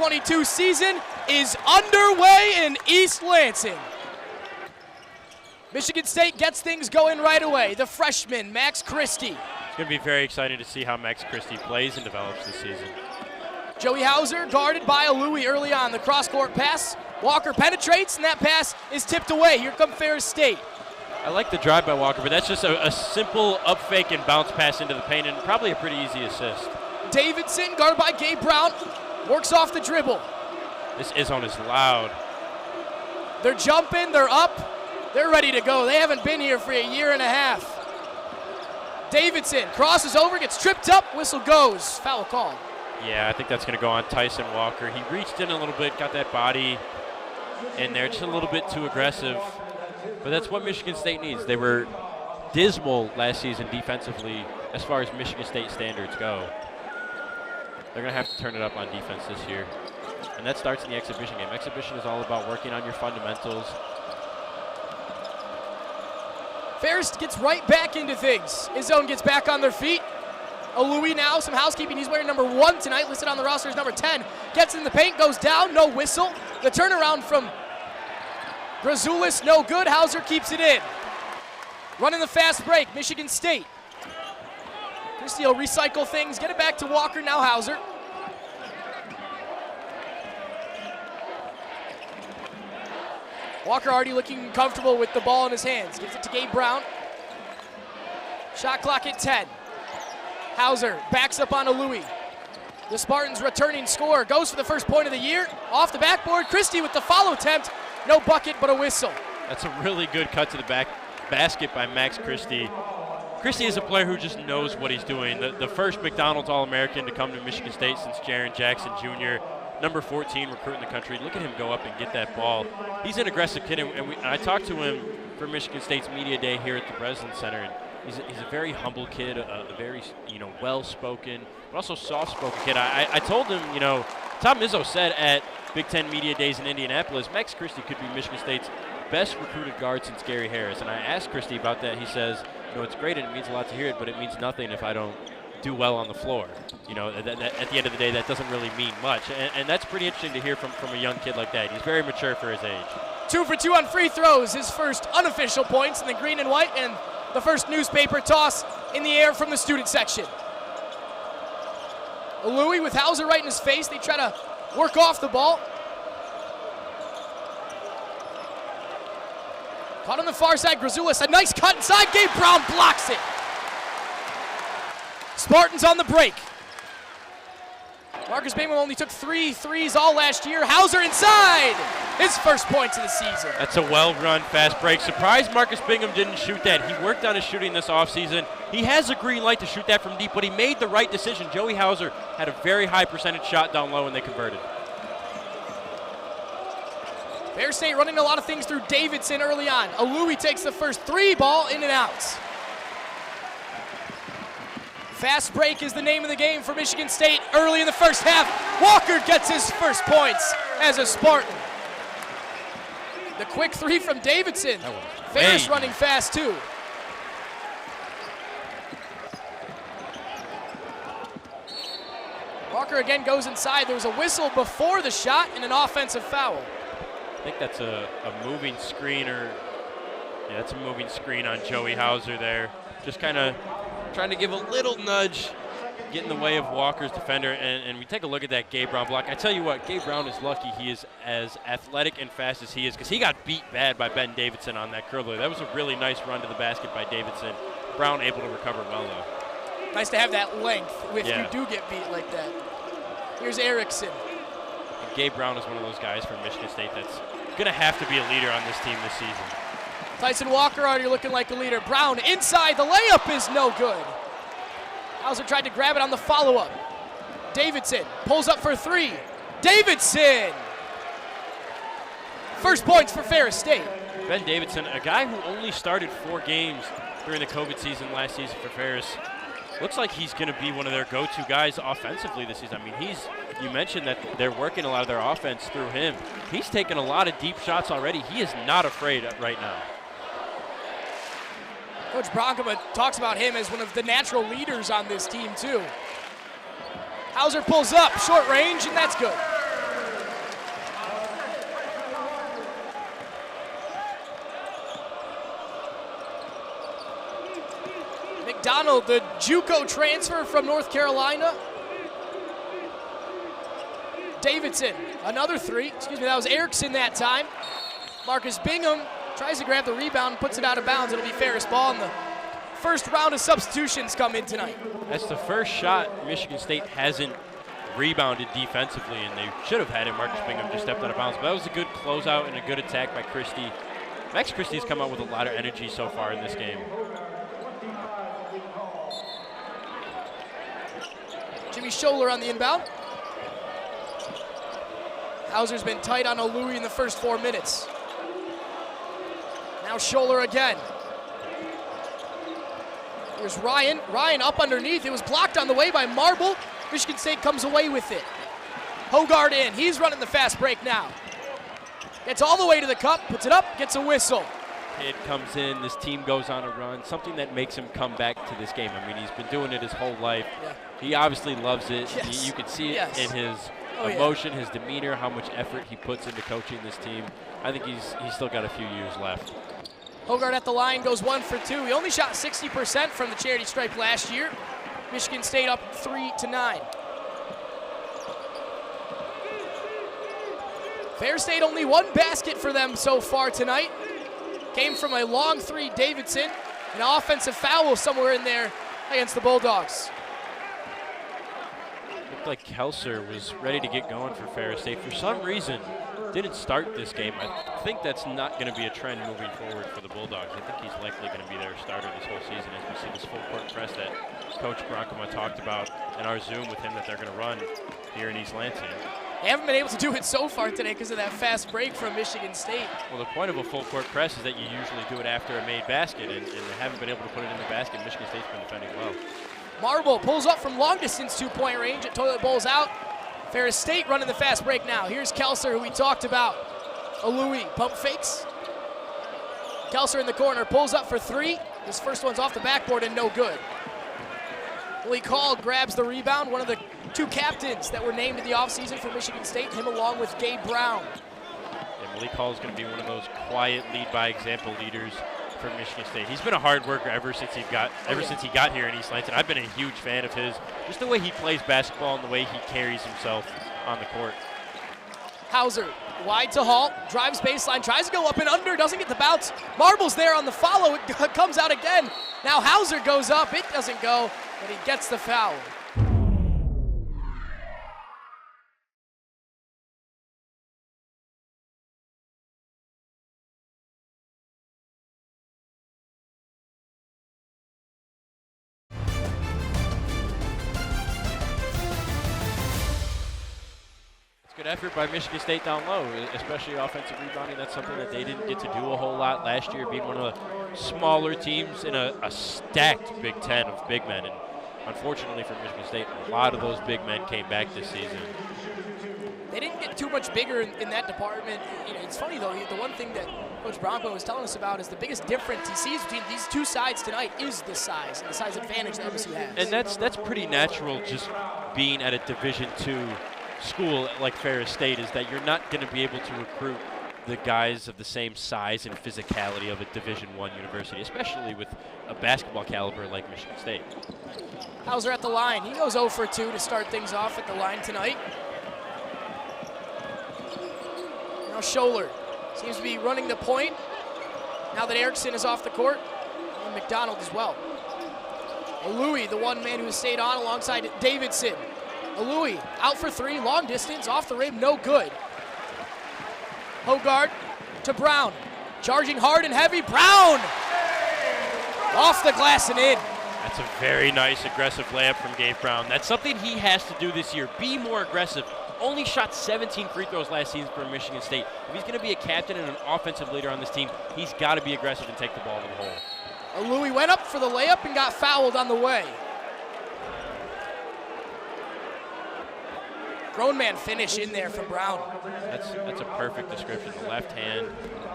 2022 season is underway in East Lansing. Michigan State gets things going right away. The freshman, Max Christie. It's going to be very exciting to see how Max Christie plays and develops this season. Joey Hauser guarded by Louis early on. The cross-court pass. Walker penetrates, and that pass is tipped away. Here comes Ferris State. I like the drive by Walker, but that's just a simple up fake and bounce pass into the paint, and probably a pretty easy assist. Davidson, guarded by Gabe Brown, works off the dribble. This zone is loud. They're jumping, they're up, they're ready to go. They haven't been here for a year and a half. Davidson crosses over, gets tripped up, whistle goes. Foul call. Yeah, I think that's going to go on Tyson Walker. He reached in a little bit, got that body in there, just a little bit too aggressive. But that's what Michigan State needs. They were dismal last season defensively as far as Michigan State standards go. They're going to have to turn it up on defense this year. And that starts in the exhibition game. Exhibition is all about working on your fundamentals. Ferris gets right back into things. His zone gets back on their feet. Louis now, some housekeeping. He's wearing number 1 tonight, listed on the roster as number 10. Gets in the paint, goes down, no whistle. The turnaround from Grazulis, no good. Hauser keeps it in. Running the fast break, Michigan State. Christie will recycle things, get it back to Walker, now Hauser. Walker already looking comfortable with the ball in his hands. Gives it to Gabe Brown. Shot clock at 10. Hauser backs up onto Louis. The Spartans returning score. Goes for the first point of the year. Off the backboard, Christie with the follow attempt. No bucket, but a whistle. That's a really good cut to the basket by Max Christie. Christie is a player who just knows what he's doing. The first McDonald's All-American to come to Michigan State since Jaron Jackson Jr., number 14 recruit in the country. Look at him go up and get that ball. He's an aggressive kid, and I talked to him for Michigan State's media day here at the Breslin Center, and he's a very humble kid, a very well-spoken, but also soft-spoken kid. I told him, Tom Izzo said at Big Ten Media Days in Indianapolis, Max Christie could be Michigan State's best recruited guard since Gary Harris. And I asked Christie about that. He says, it's great and it means a lot to hear it, but it means nothing if I don't do well on the floor. At the end of the day, that doesn't really mean much. And that's pretty interesting to hear from a young kid like that. He's very mature for his age. 2 for 2 on free throws. His first unofficial points in the green and white, and the first newspaper toss in the air from the student section. Louis with Hauser right in his face. They try to work off the ball. Caught on the far side, Grazulis, a nice cut inside. Gabe Brown blocks it. Spartans on the break. Marcus Bateman only took 3 threes all last year. Hauser inside. His first points of the season. That's a well-run fast break. Surprised Marcus Bingham didn't shoot that. He worked on his shooting this offseason. He has a green light to shoot that from deep, but he made the right decision. Joey Hauser had a very high percentage shot down low, and they converted. Ferris State running a lot of things through Davidson early on. Louis takes the first 3 ball in and out. Fast break is the name of the game for Michigan State early in the first half. Walker gets his first points as a Spartan. The quick 3 from Davidson. Ferris running fast too. Walker again goes inside. There was a whistle before the shot and an offensive foul. I think that's a moving screen, or yeah, that's a moving screen on Joey Hauser there. Just kind of trying to give a little nudge, get in the way of Walker's defender, and we take a look at that Gabe Brown block. I tell you what, Gabe Brown is lucky he is as athletic and fast as he is, because he got beat bad by Ben Davidson on that curler. That was a really nice run to the basket by Davidson. Brown able to recover well, though. Nice to have that length if you do get beat like that. Here's Erickson. And Gabe Brown is one of those guys from Michigan State that's going to have to be a leader on this team this season. Tyson Walker already looking like a leader. Brown inside, the layup is no good. Hauser tried to grab it on the follow-up. Davidson pulls up for 3. Davidson! First points for Ferris State. Ben Davidson, a guy who only started 4 games during the COVID season last season for Ferris. Looks like he's going to be one of their go-to guys offensively this season. I mean, you mentioned that they're working a lot of their offense through him. He's taken a lot of deep shots already. He is not afraid right now. Coach Bronkema talks about him as one of the natural leaders on this team, too. Hauser pulls up, short range, and that's good. McDonald, the JUCO transfer from North Carolina. Davidson, another three. Excuse me, that was Erickson that time. Marcus Bingham tries to grab the rebound, puts it out of bounds. It'll be Ferris ball, and the first round of substitutions come in tonight. That's the first shot Michigan State hasn't rebounded defensively, and they should have had it. Marcus Bingham just stepped out of bounds. But that was a good closeout and a good attack by Christie. Max Christie's come out with a lot of energy so far in this game. Jimmy Scholler on the inbound. Hauser's been tight on Louis in the first 4 minutes. Now Scholler again. Here's Ryan. Ryan up underneath. It was blocked on the way by Marble. Michigan State comes away with it. Hogard in. He's running the fast break now. Gets all the way to the cup, puts it up, gets a whistle. Kid comes in, this team goes on a run, something that makes him come back to this game. I mean, he's been doing it his whole life. Yeah. He obviously loves it. Yes. You can see it in his emotion, his demeanor, how much effort he puts into coaching this team. I think he's still got a few years left. Hogard at the line, goes 1 for 2. He only shot 60% from the charity stripe last year. Michigan State up 3-9. Ferris State only 1 basket for them so far tonight. Came from a long 3, Davidson. An offensive foul somewhere in there against the Bulldogs. Looked like Kelser was ready to get going for Ferris State. For some reason, didn't start this game. I think that's not going to be a trend moving forward for the Bulldogs. I think he's likely going to be their starter this whole season as we see this full court press that Coach Bronkema talked about in our Zoom with him that they're going to run here in East Lansing. They haven't been able to do it so far today because of that fast break from Michigan State. Well, the point of a full court press is that you usually do it after a made basket, and they haven't been able to put it in the basket. Michigan State's been defending well. Marble pulls up from long distance 2-point range. It toilet bowls out. Ferris State running the fast break now. Here's Kelser, who we talked about. Louis pump fakes. Kelser in the corner pulls up for 3. His first one's off the backboard and no good. Malik Hall grabs the rebound, one of the 2 captains that were named in the offseason for Michigan State, him along with Gabe Brown. Yeah, Malik Hall is going to be one of those quiet lead-by-example leaders for Michigan State. He's been a hard worker ever since he got here in East Lansing. I've been a huge fan of his, just the way he plays basketball and the way he carries himself on the court. Hauser wide to Hall, drives baseline, tries to go up and under, doesn't get the bounce. Marble's there on the follow, it comes out again. Now Hauser goes up, it doesn't go, but he gets the foul. Good effort by Michigan State down low, especially offensive rebounding. That's something that they didn't get to do a whole lot last year, being one of the smaller teams in a stacked Big Ten of big men. And unfortunately for Michigan State, a lot of those big men came back this season. They didn't get too much bigger in that department. You know, it's funny though, the one thing that Coach Bronkema was telling us about is the biggest difference he sees between these 2 sides tonight is the size and the size advantage that MSU has. And that's pretty natural, just being at a Division II school like Ferris State, is that you're not going to be able to recruit the guys of the same size and physicality of a Division I university, especially with a basketball caliber like Michigan State. Hauser at the line. He goes 0 for 2 to start things off at the line tonight. Now Scholler seems to be running the point now that Erickson is off the court, and McDonald as well. Louis, the one man who has stayed on alongside Davidson. Louis out for 3, long distance, off the rim, no good. Hogard to Brown, charging hard and heavy. Brown off the glass and in. That's a very nice aggressive layup from Gabe Brown. That's something he has to do this year, be more aggressive. Only shot 17 free throws last season for Michigan State. If he's going to be a captain and an offensive leader on this team, he's got to be aggressive and take the ball to the hole. Louis went up for the layup and got fouled on the way. Grown man finish in there from Brown. That's a perfect description. The left hand,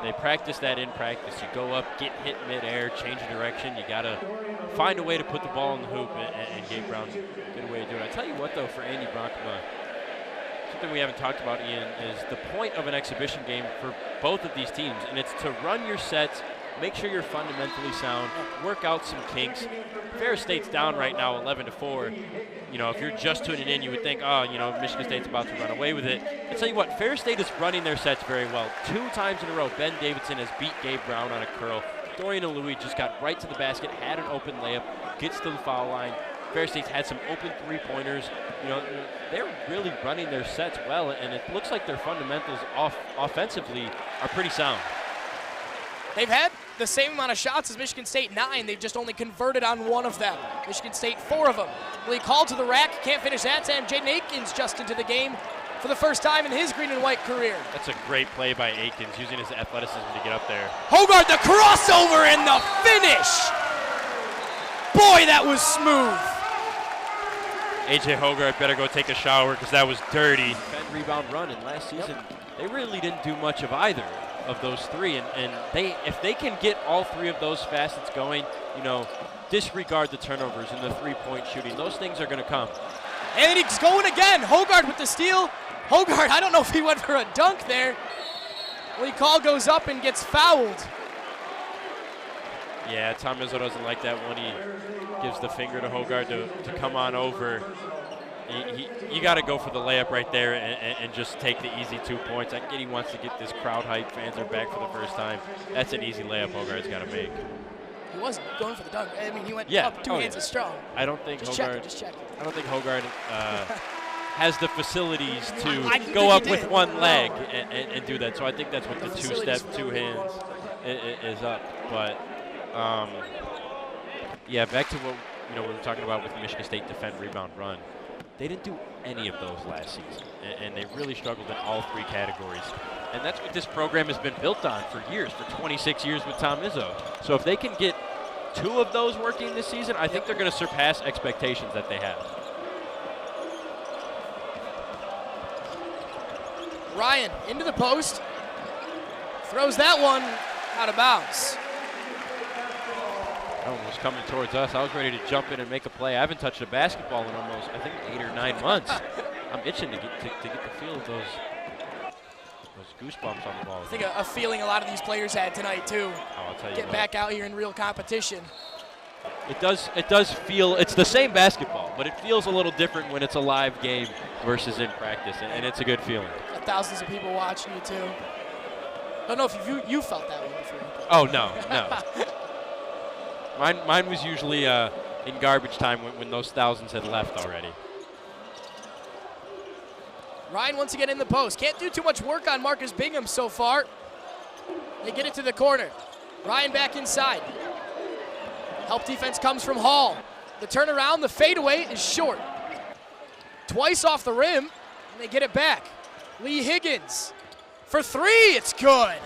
they practice that in practice. You go up, get hit midair, change of direction. You got to find a way to put the ball in the hoop, and Gabe Brown, good way to do it. I tell you what, though, for Andy Bronkema, something we haven't talked about, Ian, is the point of an exhibition game for both of these teams, and it's to run your sets make sure you're fundamentally sound, work out some kinks. Ferris State's down right now 11-4. You know, if you're just tuning in, you would think, oh, you know, Michigan State's about to run away with it. I tell you what, Ferris State is running their sets very well. 2 times in a row, Ben Davidson has beat Gabe Brown on a curl. Dorian and Louis just got right to the basket, had an open layup, gets to the foul line. Ferris State's had some open three-pointers. You know, they're really running their sets well, and it looks like their fundamentals offensively are pretty sound. They've had the same amount of shots as Michigan State, 9. They've just only converted on 1 of them. Michigan State, 4 of them. Lee called to the rack, can't finish that time. Jaden Akins just into the game for the first time in his green and white career. That's a great play by Akins, using his athleticism to get up there. Hogarth, the crossover and the finish. Boy, that was smooth. A.J. Hogarth better go take a shower because that was dirty. That rebound run, and last season, they really didn't do much of either of those 3. And if they can get all 3 of those facets going, you know, disregard the turnovers and the three-point shooting. Those things are going to come. And he's going again. Hogarth with the steal. Hogarth, I don't know if he went for a dunk there. Lee Call goes up and gets fouled. Yeah, Tom Izzo doesn't like that when he gives the finger to Hogarth to come on over. You got to go for the layup right there and just take the easy 2 points. I get he wants to get this crowd hype. Fans are back for the first time. That's an easy layup Hogarth's got to make. He wasn't going for the dunk. I mean, he went up 2 hands as strong. I don't think Hogarth. Just check it. I don't think Hogarth has the facilities to go up with one leg and do that. So I think that's what the 2-step, 2 hands is up. But yeah, back to what we were talking about with Michigan State defend, rebound, run. They didn't do any of those last season, and they really struggled in all 3 categories. And that's what this program has been built on for years, for 26 years with Tom Izzo. So if they can get 2 of those working this season, I think they're going to surpass expectations that they have. Ryan into the post, throws that one out of bounds. That one was coming towards us. I was ready to jump in and make a play. I haven't touched a basketball in almost, I think, 8 or 9 months. I'm itching to get the feel of those goosebumps on the ball. I think a feeling a lot of these players had tonight too. Oh, I'll tell you Get back out here in real competition. It does feel, it's the same basketball, but it feels a little different when it's a live game versus in practice, and it's a good feeling. Got thousands of people watching you too. Don't know if you felt that one before. Oh, no. Mine was usually in garbage time when those thousands had left already. Ryan once again in the post. Can't do too much work on Marcus Bingham so far. They get it to the corner. Ryan back inside. Help defense comes from Hall. The turnaround, the fadeaway is short. Twice off the rim, and they get it back. Lee Higgins for 3, it's good.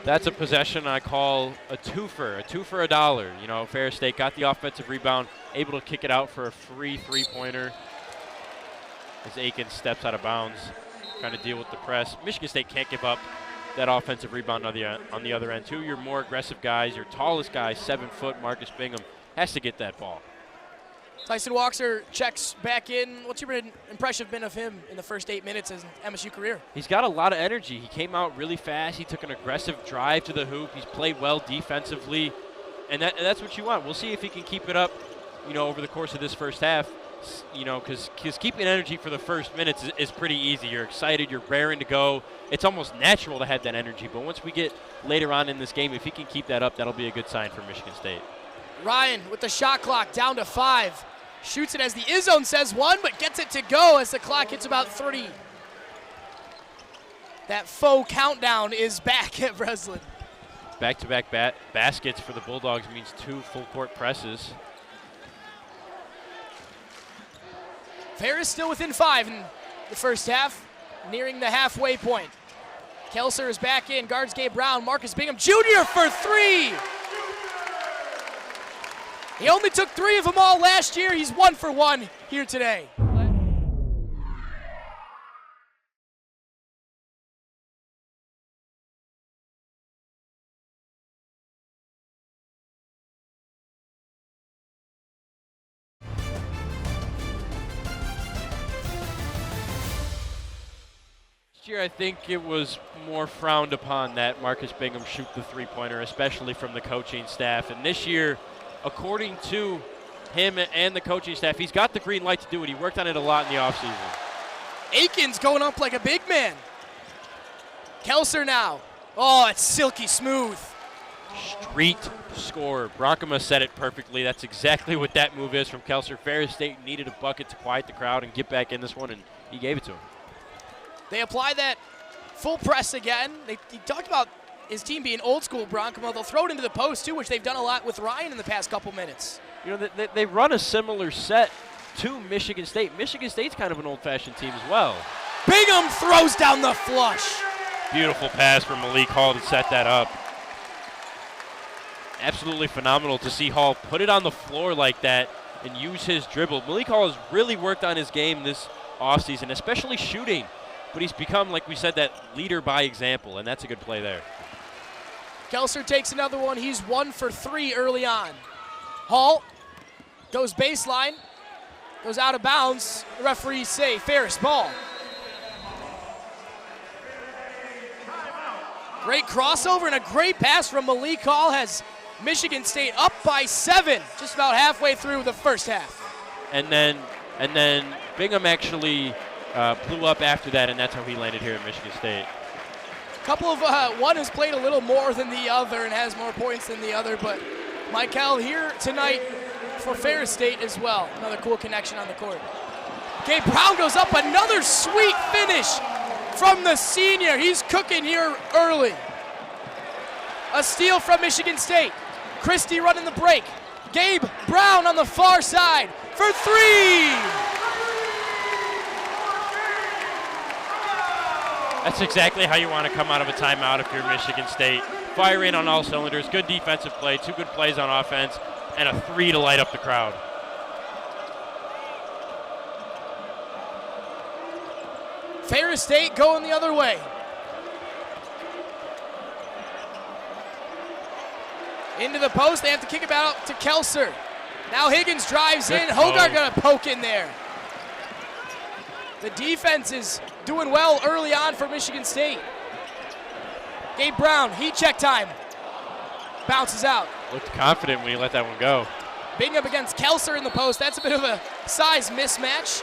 That's a possession I call a twofer, a dollar. You know, Ferris State got the offensive rebound, able to kick it out for a free 3-pointer. As Akins steps out of bounds, trying to deal with the press. Michigan State can't give up that offensive rebound on the other end. 2 of your more aggressive guys, your tallest guy, 7 foot, Marcus Bingham, has to get that ball. Tyson Walker checks back in. What's your impression been of him in the first 8 minutes of his MSU career? He's got a lot of energy. He came out really fast. He took an aggressive drive to the hoop. He's played well defensively, and that's what you want. We'll see if he can keep it up, over the course of this first half. Because keeping energy for the first minutes is pretty easy. You're excited, you're raring to go. It's almost natural to have that energy, but once we get later on in this game, if he can keep that up, that'll be a good sign for Michigan State. Ryan with the shot clock down to 5. Shoots it as the Izzone says 1, but gets it to go as the clock hits about 3. That faux countdown is back at Breslin. Back-to-back baskets for the Bulldogs means 2 full-court presses. Ferris still within 5 in the first half, nearing the halfway point. Kelser is back in, guards Gabe Brown, Marcus Bingham Jr. for 3. He only took 3 of them all last year. He's 1 for 1 here today. year, I think it was more frowned upon that Marcus Bingham shoot the three-pointer, especially from the coaching staff. And this year, according to him and the coaching staff, he's got the green light to do it. He worked on it a lot in the offseason. Aikens going up like a big man. Kelser now. Oh, it's silky smooth. Street score. Brockema said it perfectly. That's exactly what that move is from Kelser. Ferris State needed a bucket to quiet the crowd and get back in this one, and he gave it to him. They apply that full press again. He talked about his team being old school Brockema. They'll throw it into the post, too, which they've done a lot with Ryan in the past couple minutes. You know, they run a similar set to Michigan State. Michigan State's kind of an old-fashioned team as well. Bingham throws down the flush. Beautiful pass from Malik Hall to set that up. Absolutely phenomenal to see Hall put it on the floor like that and use his dribble. Malik Hall has really worked on his game this offseason, especially shooting. But he's become, like we said, that leader by example, and that's a good play there. Kelser takes another one. He's 1 for 3 early on. Hall goes baseline, goes out of bounds. The referees say Ferris ball. Great crossover and a great pass from Malik Hall has Michigan State up by 7, just about halfway through the first half. And then Bingham actually blew up after that, and that's how he landed here at Michigan State. Couple of one has played a little more than the other and has more points than the other, but Michael here tonight for Ferris State as well. Another cool connection on the court. Gabe Brown goes up, another sweet finish from the senior. He's cooking here early. A steal from Michigan State. Christie running the break. Gabe Brown on the far side for 3. That's exactly how you want to come out of a timeout if you're Michigan State. Fire in on all cylinders, good defensive play, 2 good plays on offense, and a 3 to light up the crowd. Ferris State going the other way. Into the post, they have to kick it out to Kelser. Now Higgins drives in, Hogarth got a poke in there. The defense is doing well early on for Michigan State. Gabe Brown, heat check time. Bounces out. Looked confident when he let that one go. Bingham against Kelser in the post. That's a bit of a size mismatch.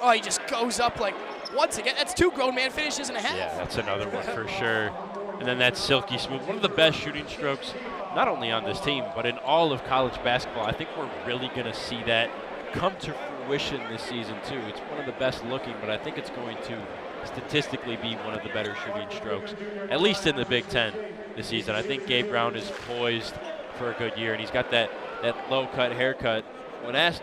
Oh, he just goes up like once again. That's 2 grown man finishes and a half. Yeah, that's another one for sure. And then that silky smooth, one of the best shooting strokes, not only on this team, but in all of college basketball. I think we're really going to see that come to fruition this season, too. It's one of the best looking, but I think it's going to statistically be one of the better shooting strokes, at least in the Big Ten this season. I think Gabe Brown is poised for a good year, and he's got that low-cut haircut. When asked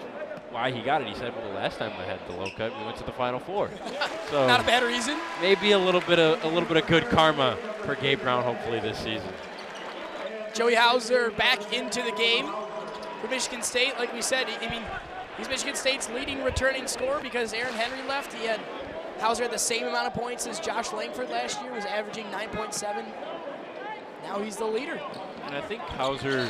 why he got it, he said, well, the last time I had the low cut, we went to the Final Four. So not a bad reason. Maybe a little bit of good karma for Gabe Brown, hopefully, this season. Joey Hauser back into the game for Michigan State. Like we said, I mean, he's Michigan State's leading returning scorer because Aaron Henry left. Hauser had the same amount of points as Josh Langford last year, was averaging 9.7. Now he's the leader. And I think Hauser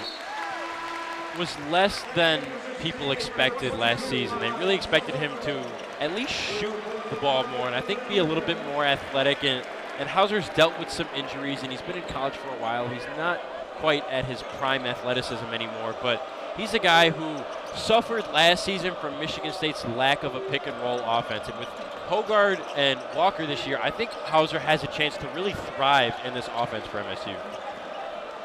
was less than people expected last season. They really expected him to at least shoot the ball more and I think be a little bit more athletic. And Hauser's dealt with some injuries, and he's been in college for a while. He's not quite at his prime athleticism anymore, but he's a guy who suffered last season from Michigan State's lack of a pick-and-roll offense. And with Hogarth and Walker this year, I think Hauser has a chance to really thrive in this offense for MSU.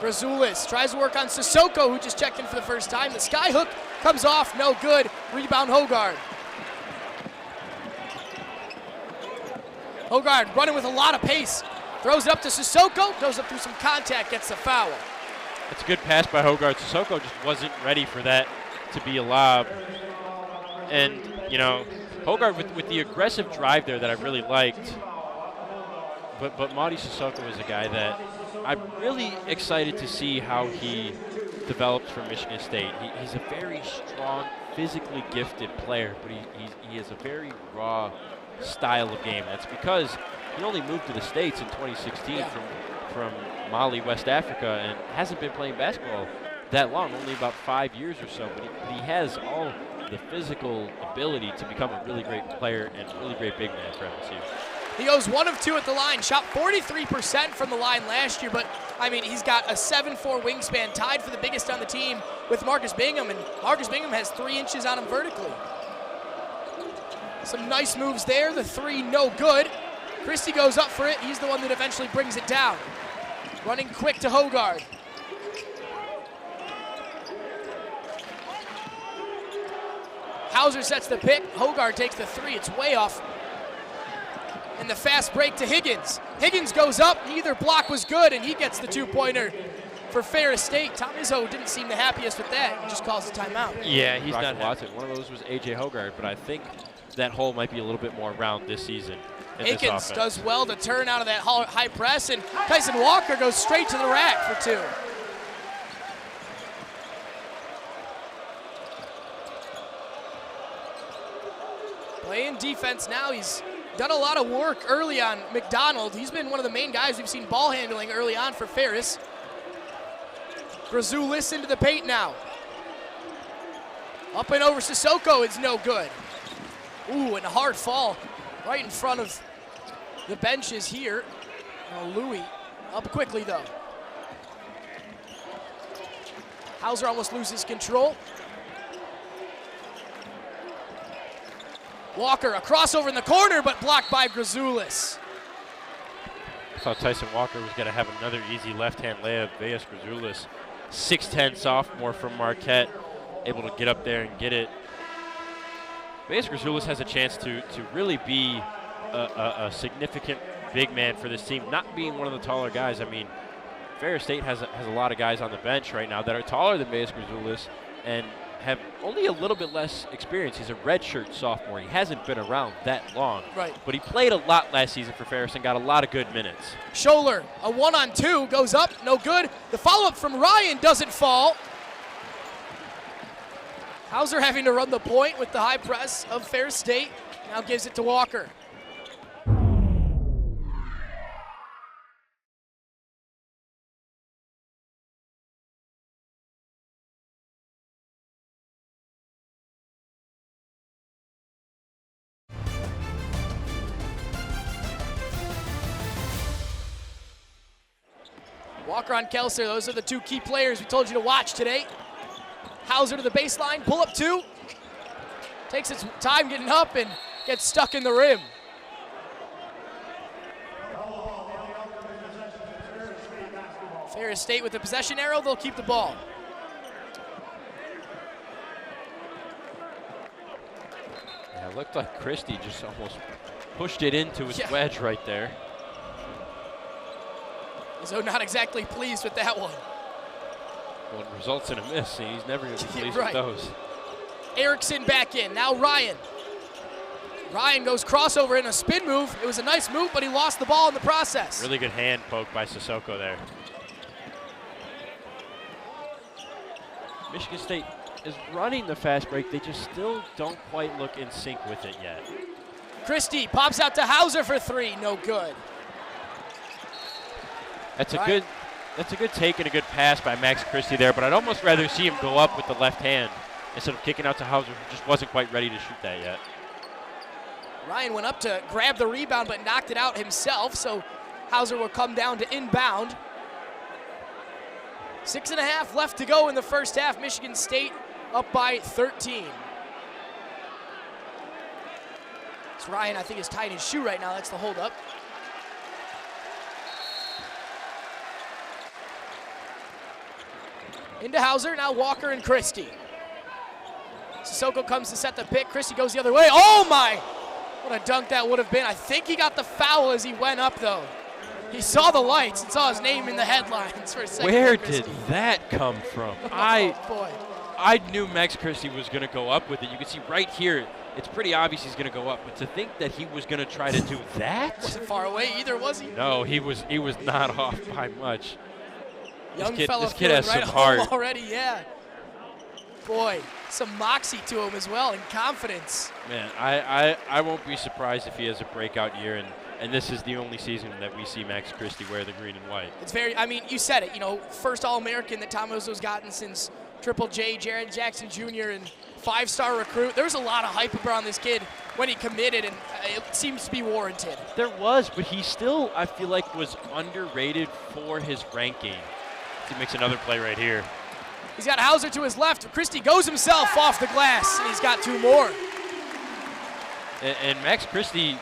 Brazulis tries to work on Sissoko, who just checked in for the first time. The sky hook comes off, no good. Rebound Hogarth. Hogarth running with a lot of pace. Throws it up to Sissoko, goes up through some contact, gets the foul. That's a good pass by Hogarth. Sissoko just wasn't ready for that to be a lob. And, you know, Hogarth with the aggressive drive there that I really liked. But Mady Sissoko is a guy that I'm really excited to see how he develops for Michigan State. He's a very strong, physically gifted player, but he has a very raw style of game. That's because he only moved to the States in 2016 from Mali, West Africa, and hasn't been playing basketball that long, only about 5 years or so. But he has all the physical ability to become a really great player and really great big man for MSU. He goes 1 of 2 at the line, shot 43% from the line last year, but I mean, he's got a 7'4" wingspan, tied for the biggest on the team with Marcus Bingham, and Marcus Bingham has 3 inches on him vertically. Some nice moves there. The 3, no good. Christie goes up for it. He's the one that eventually brings it down. Running quick to Hogard. Hauser sets the pick. Hogard takes the 3. It's way off. And the fast break to Higgins. Higgins goes up. Neither block was good, and he gets the 2-pointer for Ferris State. Tom Izzo didn't seem the happiest with that. He just calls the timeout. Yeah, he's not Watson. One of those was A.J. Hogard, but I think that hole might be a little bit more round this season. Higgins does well to turn out of that high press, and Tyson Walker goes straight to the rack for 2. Playing defense now. He's done a lot of work early on McDonald. He's been one of the main guys we've seen ball handling early on for Ferris. Grazoulis into the paint now. Up and over Sissoko is no good. Ooh, and a hard fall right in front of the benches here. Oh, Louis up quickly though. Hauser almost loses control. Walker, a crossover in the corner, but blocked by Grazoulis. I thought Tyson Walker was going to have another easy left-hand layup. Veas Grazoulis, 6'10" sophomore from Marquette, able to get up there and get it. Veas Grazoulis has a chance to really be a significant big man for this team, not being one of the taller guys. I mean, Ferris State has a lot of guys on the bench right now that are taller than Veas Grazoulis and have only a little bit less experience. He's a redshirt sophomore. He hasn't been around that long. Right. But he played a lot last season for Ferris and got a lot of good minutes. Scholler, a 1-on-2, goes up, no good. The follow-up from Ryan doesn't fall. Hauser having to run the point with the high press of Ferris State. Now gives it to Walker. Walker on Kelser, those are the 2 key players we told you to watch today. Hauser to the baseline, pull up 2. Takes its time getting up and gets stuck in the rim. Ferris State with the possession arrow, they'll keep the ball. Yeah, it looked like Christie just almost pushed it into his wedge right there. So not exactly pleased with that one. Well, it results in a miss. He's never going to be pleased with those. Erickson back in. Now Ryan. Ryan goes crossover in a spin move. It was a nice move, but he lost the ball in the process. Really good hand poke by Sissoko there. Michigan State is running the fast break. They just still don't quite look in sync with it yet. Christie pops out to Hauser for 3. No good. That's a good take and a good pass by Max Christie there, but I'd almost rather see him go up with the left hand instead of kicking out to Hauser, who just wasn't quite ready to shoot that yet. Ryan went up to grab the rebound but knocked it out himself, so Hauser will come down to inbound. 6.5 left to go in the first half. Michigan State up by 13. It's Ryan, I think, is tying his shoe right now. That's the holdup. Into Hauser, now Walker and Christie. Sissoko comes to set the pick. Christie goes the other way. Oh my! What a dunk that would have been. I think he got the foul as he went up though. He saw the lights and saw his name in the headlines for a second. Where did that come from? Oh boy. I knew Max Christie was going to go up with it. You can see right here, it's pretty obvious he's going to go up. But to think that he was going to try to do that? Wasn't far away either, was he? No, he was not off by much. Young fella this kid has right some heart already, yeah. Boy, some moxie to him as well and confidence. Man, I won't be surprised if he has a breakout year, and this is the only season that we see Max Christie wear the green and white. It's very, I mean, you said it, you know, first All-American that Tom Izzo's gotten since Triple J, Jaren Jackson Jr., and 5-star recruit. There was a lot of hype around this kid when he committed, and it seems to be warranted. There was, but he still, I feel like, was underrated for his ranking. He makes another play right here. He's got Hauser to his left. Christie goes himself off the glass, and he's got 2 more. And Max Christie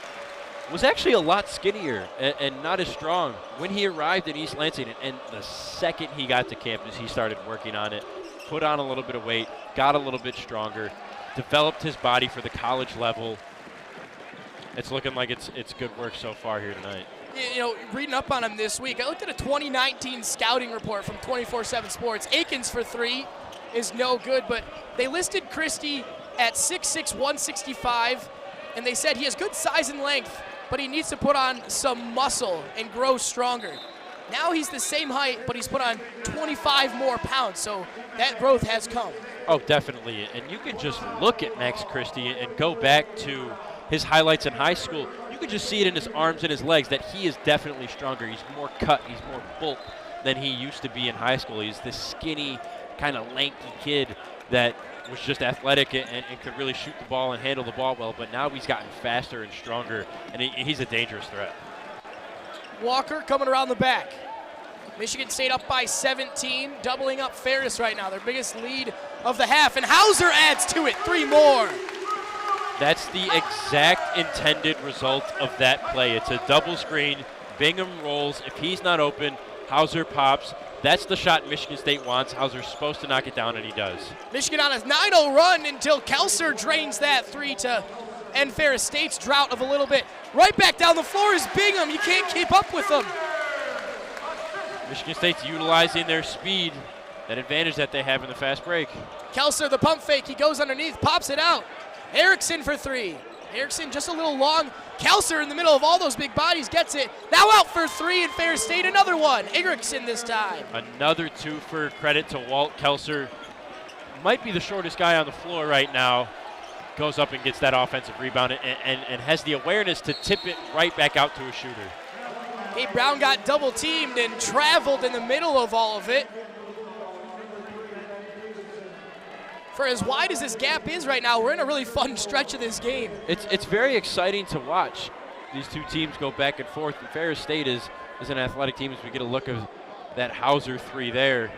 was actually a lot skinnier and not as strong when he arrived in East Lansing. And the second he got to campus, he started working on it, put on a little bit of weight, got a little bit stronger, developed his body for the college level. It's looking like it's good work so far here tonight. You know, reading up on him this week, I looked at a 2019 scouting report from 24/7 Sports. Akins for 3 is no good, but they listed Christie at 6'6", 165, and they said he has good size and length, but he needs to put on some muscle and grow stronger. Now he's the same height, but he's put on 25 more pounds, so that growth has come. Oh, definitely. And you can just look at Max Christie and go back to his highlights in high school. You can just see it in his arms and his legs that he is definitely stronger. He's more cut, he's more bulk than he used to be in high school. He's this skinny, kind of lanky kid that was just athletic and could really shoot the ball and handle the ball well, but now he's gotten faster and stronger, and he's a dangerous threat. Walker coming around the back. Michigan State up by 17, doubling up Ferris right now, their biggest lead of the half, and Hauser adds to it, 3 more. That's the exact intended result of that play. It's a double screen, Bingham rolls, if he's not open, Hauser pops. That's the shot Michigan State wants. Hauser's supposed to knock it down, and he does. Michigan on a 9-0 run until Kelser drains that 3 to end Ferris State's drought of a little bit. Right back down the floor is Bingham. You can't keep up with them. Michigan State's utilizing their speed, that advantage that they have in the fast break. Kelser, the pump fake, he goes underneath, pops it out. Erickson for 3. Erickson just a little long. Kelser in the middle of all those big bodies gets it. Now out for 3 in Ferris State, another one. Erickson this time. Another 2 for credit to Walt Kelser. Might be the shortest guy on the floor right now. Goes up and gets that offensive rebound and has the awareness to tip it right back out to a shooter. Gabe Brown got double teamed and traveled in the middle of all of it. For as wide as this gap is right now, we're in a really fun stretch of this game. It's very exciting to watch these two teams go back and forth. And Ferris State is an athletic team as we get a look of that Hauser 3 there.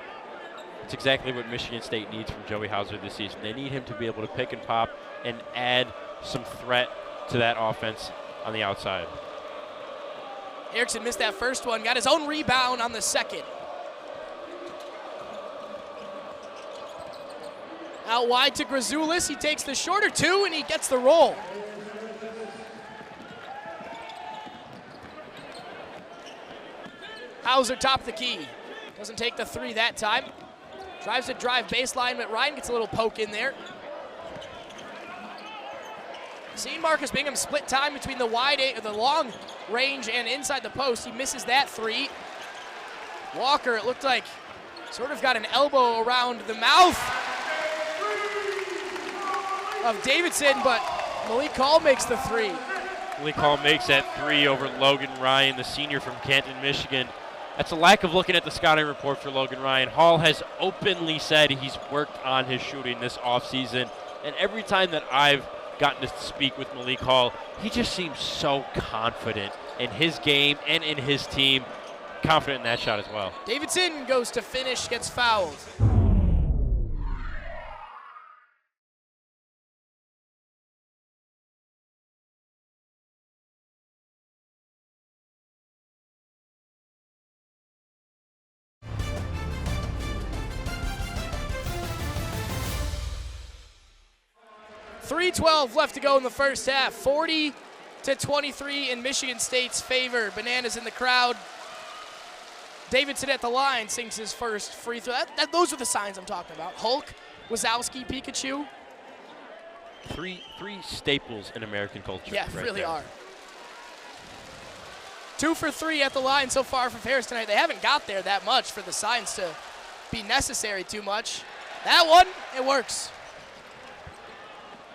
It's exactly what Michigan State needs from Joey Hauser this season. They need him to be able to pick and pop and add some threat to that offense on the outside. Erickson missed that first one, got his own rebound on the second. Out wide to Grazoulis, he takes the shorter 2 and he gets the roll. Hauser top the key. Doesn't take the 3 that time. Drives a drive baseline, but Ryan gets a little poke in there. Seeing Marcus Bingham split time between the the long range and inside the post. He misses that 3. Walker, it looked like, sort of got an elbow around the mouth of Davidson, but Malik Hall makes the 3. Malik Hall makes that 3 over Logan Ryan, the senior from Canton, Michigan. That's a lack of looking at the scouting report for Logan Ryan. Hall has openly said he's worked on his shooting this offseason, and every time that I've gotten to speak with Malik Hall, he just seems so confident in his game and in his team. Confident in that shot as well. Davidson goes to finish, gets fouled. .312 left to go in the first half. 40-23 in Michigan State's favor. Bananas in the crowd. Davidson at the line sinks his first free throw. Those are the signs I'm talking about. Hulk, Wazowski, Pikachu. Three staples in American culture. Yeah, right really there. are. 2 for 3 at the line so far for Ferris tonight. They haven't got there that much for the signs to be necessary too much. That one, it works.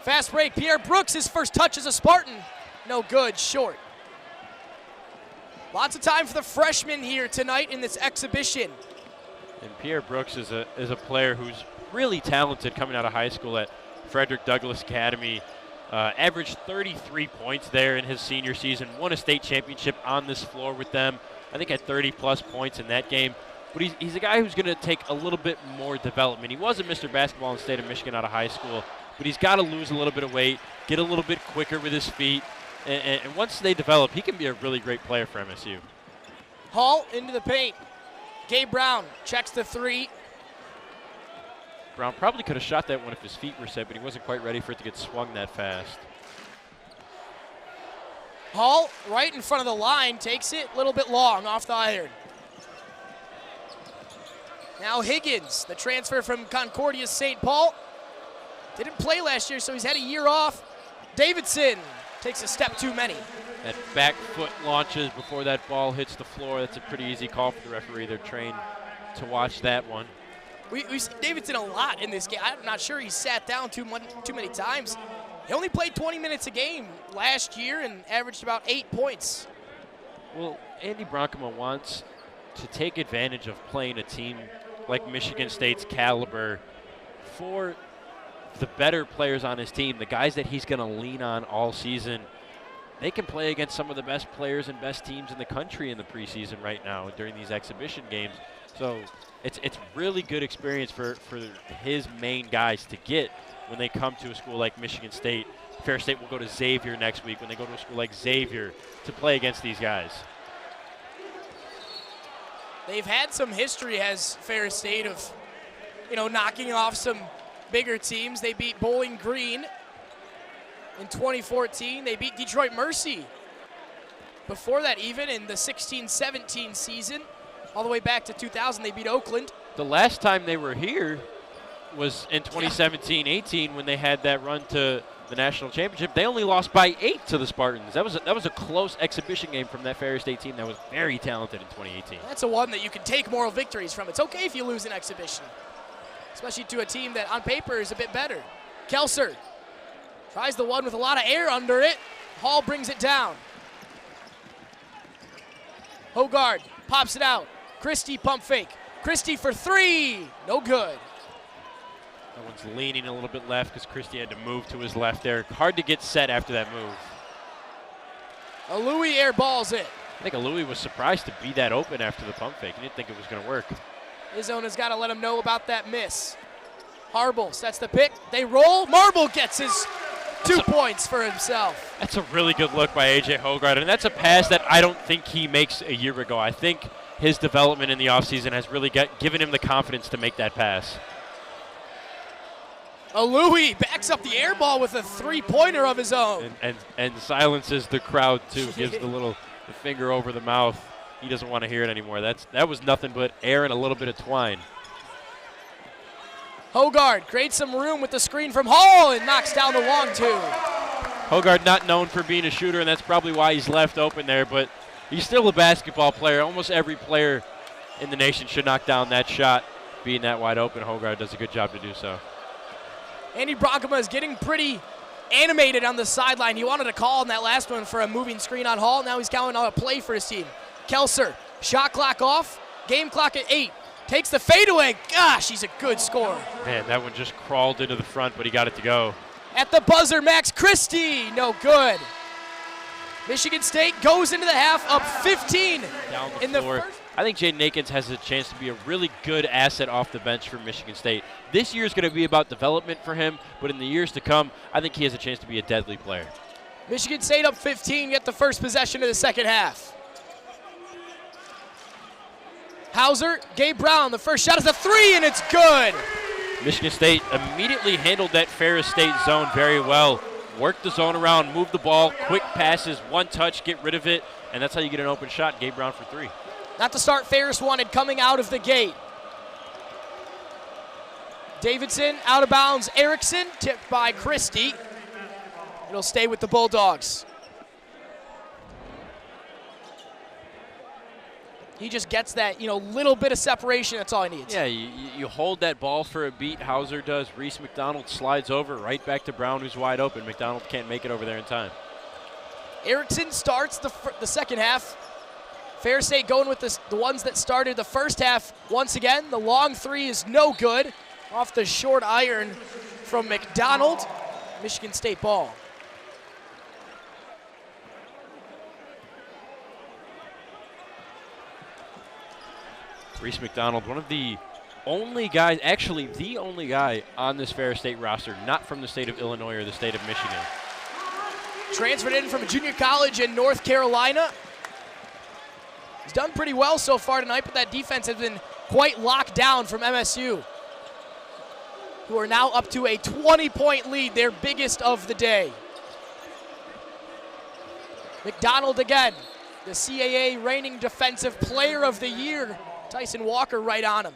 Fast break, Pierre Brooks, his first touch as a Spartan. No good, short. Lots of time for the freshman here tonight in this exhibition. And Pierre Brooks is a player who's really talented coming out of high school at Frederick Douglass Academy. Averaged 33 points there in his senior season, won a state championship on this floor with them. I think had 30-plus points in that game. But he's a guy who's going to take a little bit more development. He wasn't Mr. Basketball in the state of Michigan out of high school, but he's got to lose a little bit of weight, get a little bit quicker with his feet, and once they develop, he can be a really great player for MSU. Hall into the paint. Gabe Brown checks the three. Brown probably could have shot that one if his feet were set, but he wasn't quite ready for it to get swung that fast. Hall right in front of the line, takes it a little bit long off the iron. Now Higgins, the transfer from Concordia St. Paul. Didn't play last year, so he's had a year off. Davidson takes a step too many. That back foot launches before that ball hits the floor. That's a pretty easy call for the referee. They're trained to watch that one. We see Davidson a lot in this game. I'm not sure he sat down too many times. He only played 20 minutes a game last year and averaged about 8 points. Well, Andy Bronkema wants to take advantage of playing a team like Michigan State's caliber for the better players on his team, the guys that he's going to lean on all season. They can play against some of the best players and best teams in the country in the preseason right now during these exhibition games. So it's really good experience for his main guys to get when they come to a school like Michigan State. Ferris State will go to Xavier next week when they go to a school like Xavier to play against these guys. They've had some history as Ferris State of, knocking off some bigger teams. They beat Bowling Green in 2014. They beat Detroit Mercy before that, even in the 16-17 season. All the way back to 2000, they beat Oakland. The last time they were here was in 2017-18 when they had that run to the national championship. They only lost by 8 to the Spartans. That was a close exhibition game from that Ferris State team that was very talented in 2018. That's a one that you can take moral victories from. It's okay if you lose an exhibition, especially to a team that on paper is a bit better. Kelser tries the one with a lot of air under it. Hall brings it down. Hogard pops it out. Christie pump fake. Christie for three. No good. That one's leaning a little bit left because Christie had to move to his left there. Hard to get set after that move. Alui airballs it. I think Alui was surprised to be that open after the pump fake. He didn't think it was going to work. His owner's got to let him know about that miss. Harble sets the pick. They roll. Marble gets his 2 points for himself. That's a really good look by A.J. Hogard, and that's a pass that I don't think he makes a year ago. I think his development in the offseason has really given him the confidence to make that pass. Alui backs up the air ball with a three-pointer of his own. And silences the crowd, too. Gives the finger over the mouth. He doesn't want to hear it anymore. That was nothing but air and a little bit of twine. Hogard creates some room with the screen from Hall and knocks down the long two. Hogard not known for being a shooter, and that's probably why he's left open there, but he's still a basketball player. Almost every player in the nation should knock down that shot. Being that wide open, Hogard does a good job to do so. Andy Bronkema is getting pretty animated on the sideline. He wanted a call on that last one for a moving screen on Hall. Now he's counting on a play for his team. Kelser, shot clock off, game clock at 8. Takes the fadeaway. Gosh, he's a good scorer. Man, that one just crawled into the front, but he got it to go. At the buzzer, Max Christie. No good. Michigan State goes into the half up 15. Down the floor. First. I think Jaden Akins has a chance to be a really good asset off the bench for Michigan State. This year is going to be about development for him, but in the years to come, I think he has a chance to be a deadly player. Michigan State up 15, get the first possession of the second half. Hauser, Gabe Brown, the first shot is a three, and it's good. Michigan State immediately handled that Ferris State zone very well. Worked the zone around, moved the ball, quick passes, one touch, get rid of it, and that's how you get an open shot. Gabe Brown for three. Not the start Ferris wanted coming out of the gate. Davidson out of bounds. Erickson tipped by Christie. It'll stay with the Bulldogs. He just gets that, little bit of separation. That's all he needs. Yeah, you hold that ball for a beat. Hauser does. Reese McDonald slides over right back to Brown, who's wide open. McDonald can't make it over there in time. Erickson starts the second half. Ferris State going with the ones that started the first half once again. The long three is no good. Off the short iron from McDonald. Michigan State ball. Reese McDonald, one of the only guys, actually the only guy on this Ferris State roster, not from the state of Illinois or the state of Michigan. Transferred in from a junior college in North Carolina. He's done pretty well so far tonight, but that defense has been quite locked down from MSU, who are now up to a 20-point lead, their biggest of the day. McDonald again, the CAA reigning defensive player of the year. Tyson Walker right on him.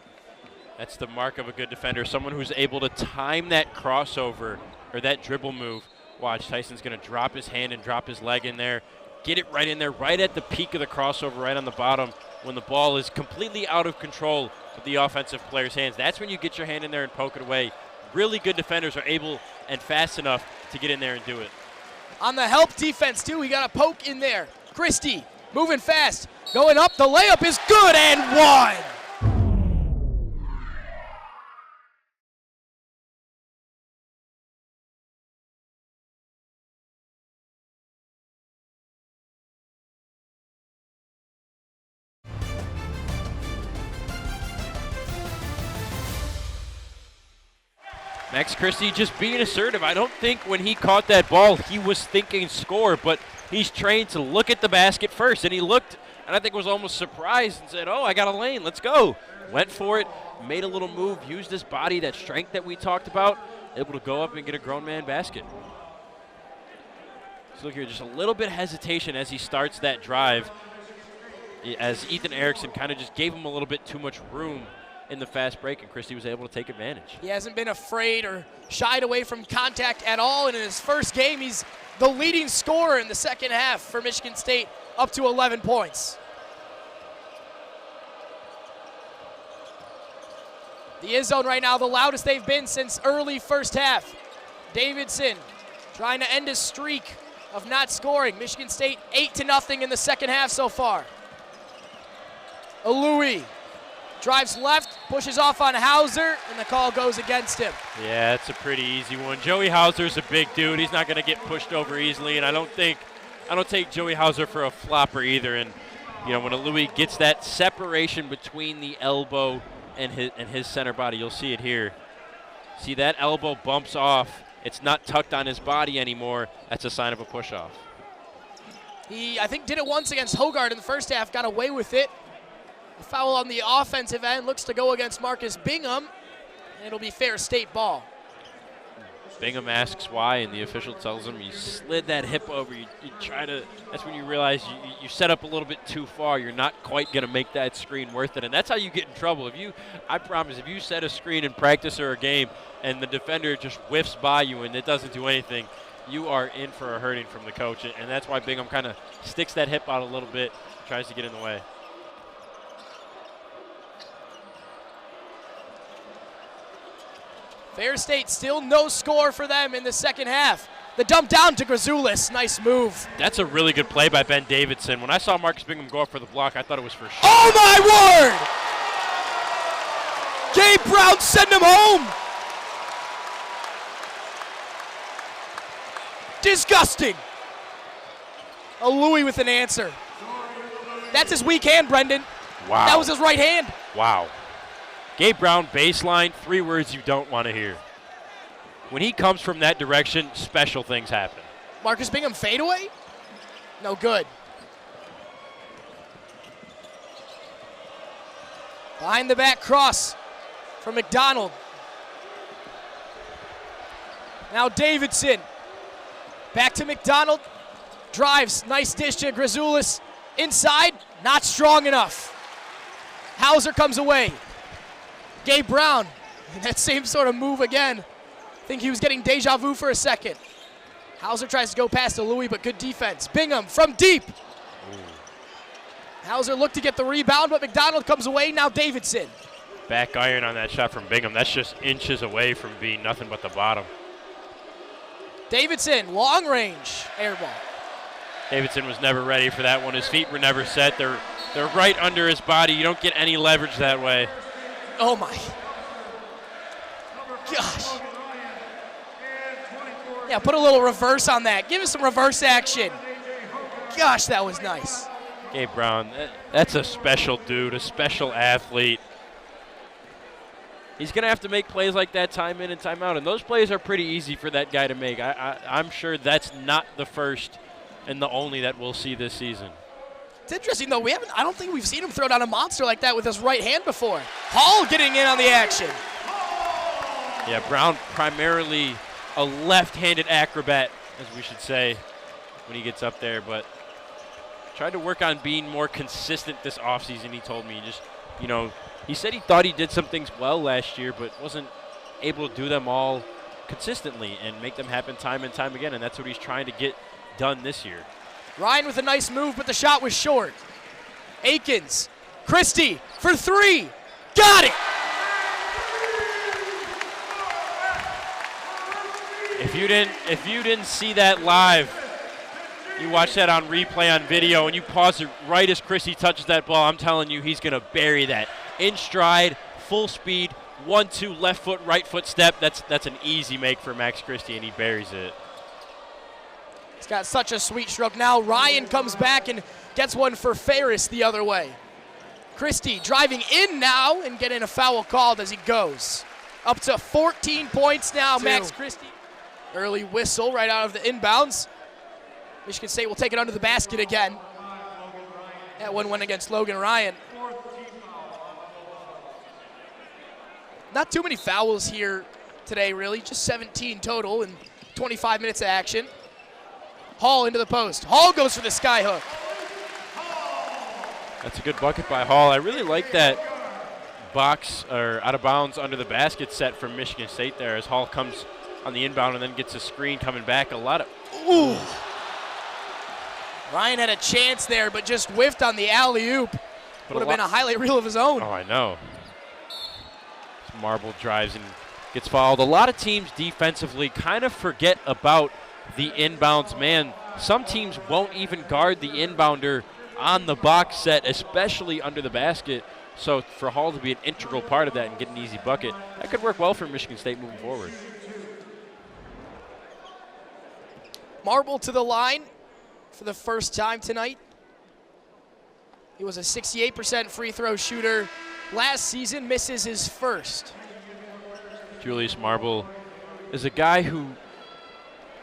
That's the mark of a good defender, someone who's able to time that crossover or that dribble move. Watch, Tyson's going to drop his hand and drop his leg in there, get it right in there, right at the peak of the crossover, right on the bottom, when the ball is completely out of control of the offensive player's hands. That's when you get your hand in there and poke it away. Really good defenders are able and fast enough to get in there and do it. On the help defense, too, he got a poke in there. Christie moving fast, going up. The layup is good and one. Max Christie just being assertive. I don't think when he caught that ball he was thinking score, but he's trained to look at the basket first. And he looked, and I think was almost surprised and said, oh, I got a lane, let's go. Went for it, made a little move, used his body, that strength that we talked about, able to go up and get a grown man basket. So look here, just a little bit of hesitation as he starts that drive, as Ethan Erickson kind of just gave him a little bit too much room in the fast break, and Christie was able to take advantage. He hasn't been afraid or shied away from contact at all, and in his first game, he's the leading scorer in the second half for Michigan State, up to 11 points. The is zone right now, the loudest they've been since early first half. Davidson trying to end his streak of not scoring. Michigan State 8-0 in the second half so far. Alui drives left, pushes off on Hauser, and the call goes against him. Yeah, it's a pretty easy one. Joey Hauser's a big dude. He's not going to get pushed over easily, and I don't take Joey Hauser for a flopper either. And you know, when Alui gets that separation between the elbow and his center body, you'll see it here. See, that elbow bumps off. It's not tucked on his body anymore. That's a sign of a push-off. He, I think, did it once against Hogard in the first half, got away with it. The foul on the offensive end looks to go against Marcus Bingham, and it'll be Ferris State ball. Bingham asks why, and the official tells him you slid that hip over. You try to, that's when you realize you set up a little bit too far. You're not quite going to make that screen worth it, and that's how you get in trouble. I promise, if you set a screen in practice or a game and the defender just whiffs by you and it doesn't do anything, you are in for a hurting from the coach, and that's why Bingham kind of sticks that hip out a little bit, tries to get in the way. Ferris State still no score for them in the second half. The dump down to Grazoulis, nice move. That's a really good play by Ben Davidson. When I saw Marcus Bingham go up for the block, I thought it was for sure. Oh my word! Gabe Brown send him home. Disgusting. Alui with an answer. That's his weak hand, Brendan. Wow. That was his right hand. Wow. Gabe Brown, baseline, 3 words you don't want to hear. When he comes from that direction, special things happen. Marcus Bingham fadeaway? No good. Behind the back cross from McDonald. Now Davidson. Back to McDonald. Drives, nice dish to Grazoulis. Inside, not strong enough. Hauser comes away. Gabe Brown, that same sort of move again. I think he was getting deja vu for a second. Hauser tries to go past to Louis, but good defense. Bingham from deep. Ooh. Hauser looked to get the rebound, but McDonald comes away. Now Davidson. Back iron on that shot from Bingham. That's just inches away from being nothing but the bottom. Davidson, long range air ball. Davidson was never ready for that one. His feet were never set. They're right under his body. You don't get any leverage that way. Oh my. Gosh. Yeah, put a little reverse on that. Give us some reverse action. Gosh, that was nice. Gabe Brown, that's a special dude, a special athlete. He's going to have to make plays like that time in and time out, and those plays are pretty easy for that guy to make. I'm sure that's not the first and the only that we'll see this season. It's interesting, though. I don't think we've seen him throw down a monster like that with his right hand before. Hall getting in on the action. Yeah, Brown primarily a left-handed acrobat, as we should say, when he gets up there, but tried to work on being more consistent this offseason, he told me. Just, he said he thought he did some things well last year, but wasn't able to do them all consistently and make them happen time and time again, and that's what he's trying to get done this year. Ryan with a nice move, but the shot was short. Akins, Christie for three. Got it! If you didn't see that live, you watch that on replay on video, and you pause it right as Christie touches that ball, I'm telling you, he's going to bury that. In stride, full speed, 1-2, left foot, right foot step. That's an easy make for Max Christie, and he buries it. He's got such a sweet stroke. Now Ryan comes back and gets one for Ferris the other way. Christie driving in now and getting a foul called as he goes. Up to 14 points now, Max Christie. Early whistle right out of the inbounds. Michigan State will take it under the basket again. That one went against Logan Ryan. Not too many fouls here today, really. Just 17 total in 25 minutes of action. Hall into the post. Hall goes for the sky hook. That's a good bucket by Hall. I really like that box or out of bounds under the basket set from Michigan State there as Hall comes on the inbound and then gets a screen coming back. Ooh. Ryan had a chance there, but just whiffed on the alley-oop. Would have been a highlight reel of his own. Oh, I know. Marble drives and gets fouled. A lot of teams defensively kind of forget about the inbounds man. Some teams won't even guard the inbounder on the box set, especially under the basket. So for Hall to be an integral part of that and get an easy bucket, that could work well for Michigan State moving forward. Marble to the line for the first time tonight. He was a 68% free throw shooter last season, misses his first. Julius Marble is a guy who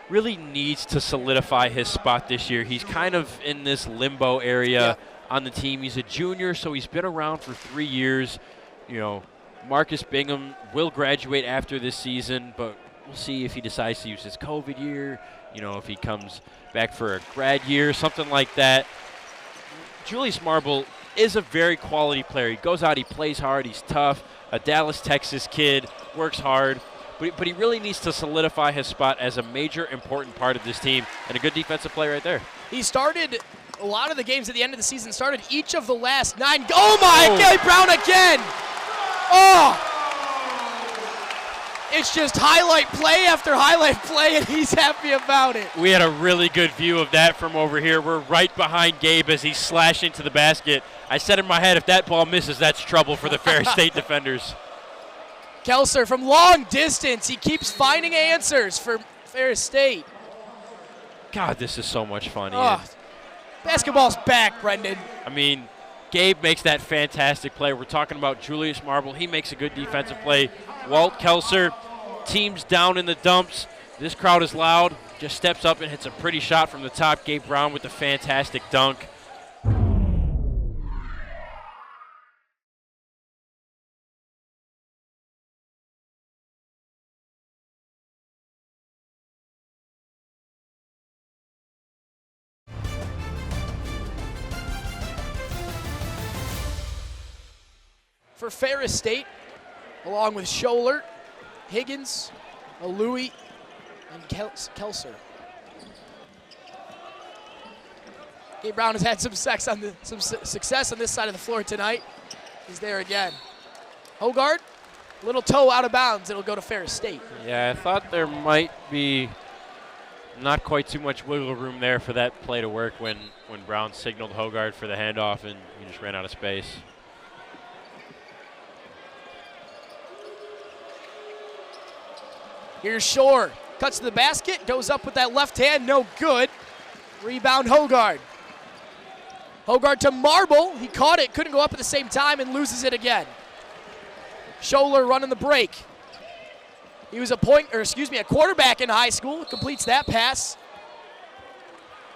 really needs to solidify his spot this year. He's kind of in this limbo area on the team. He's a junior, so he's been around for 3 years. Marcus Bingham will graduate after this season, but we'll see if he decides to use his COVID year, if he comes back for a grad year, something like that. Julius Marble is a very quality player. He goes out, he plays hard, he's tough, a Dallas, Texas kid, works hard, but he really needs to solidify his spot as a major important part of this team and a good defensive player right there. He started a lot of the games at the end of the season, started each of the last 9. Oh my, Gabe Brown again! Oh! It's just highlight play after highlight play, and he's happy about it. We had a really good view of that from over here. We're right behind Gabe as he slashed into the basket. I said in my head, if that ball misses, that's trouble for the Ferris State defenders. Kelser from long distance. He keeps finding answers for Ferris State. God, this is so much fun, Ian. Oh, basketball's back, Brendan. I mean, Gabe makes that fantastic play. We're talking about Julius Marble. He makes a good defensive play. Walt Kelser, team's down in the dumps. This crowd is loud. Just steps up and hits a pretty shot from the top. Gabe Brown with a fantastic dunk. For Ferris State, along with Scholler, Higgins, Louis, and Kelser. Gabe Brown has had some success on this side of the floor tonight. He's there again. Hogard, little toe out of bounds. It'll go to Ferris State. Yeah, I thought there might be not quite too much wiggle room there for that play to work when Brown signaled Hogard for the handoff and he just ran out of space. Here's Shore. Cuts to the basket, goes up with that left hand, no good. Rebound Hogard. Hogard to Marble. He caught it, couldn't go up at the same time, and loses it again. Scholler running the break. He was a quarterback in high school. Completes that pass.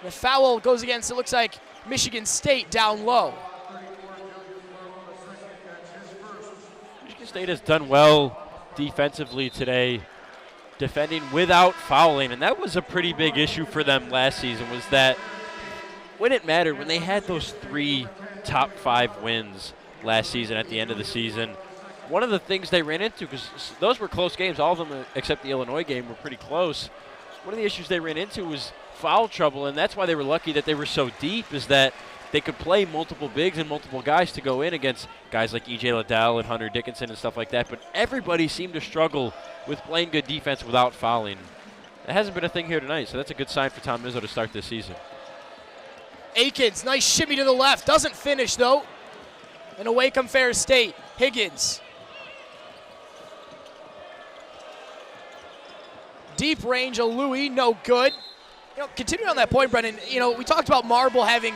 The foul goes against, it looks like, Michigan State down low. Michigan State has done well defensively today, defending without fouling, and that was a pretty big issue for them last season, was that when it mattered, when they had those 3 top 5 wins last season at the end of the season, one of the things they ran into, because those were close games, all of them except the Illinois game were pretty close, one of the issues they ran into was foul trouble, and that's why they were lucky that they were so deep, is that they could play multiple bigs and multiple guys to go in against guys like E.J. Liddell and Hunter Dickinson and stuff like that, but everybody seemed to struggle with playing good defense without fouling. That hasn't been a thing here tonight, so that's a good sign for Tom Izzo to start this season. Akins, nice shimmy to the left, doesn't finish though. And away come Ferris State. Higgins. Deep range of Louis, no good. Continuing on that point, Brennan, we talked about Marble having,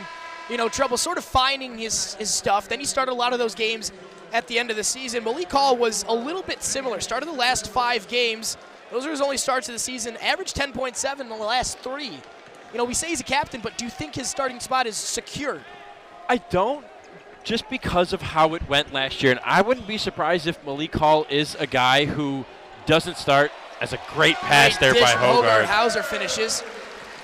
trouble sort of finding his stuff. Then he started a lot of those games at the end of the season. Malik Hall was a little bit similar. Started the last 5 games. Those are his only starts of the season. Averaged 10.7 in the last 3. We say he's a captain, but do you think his starting spot is secure? I don't, just because of how it went last year. And I wouldn't be surprised if Malik Hall is a guy who doesn't start. As a great pass there by Hogard. Hauser finishes.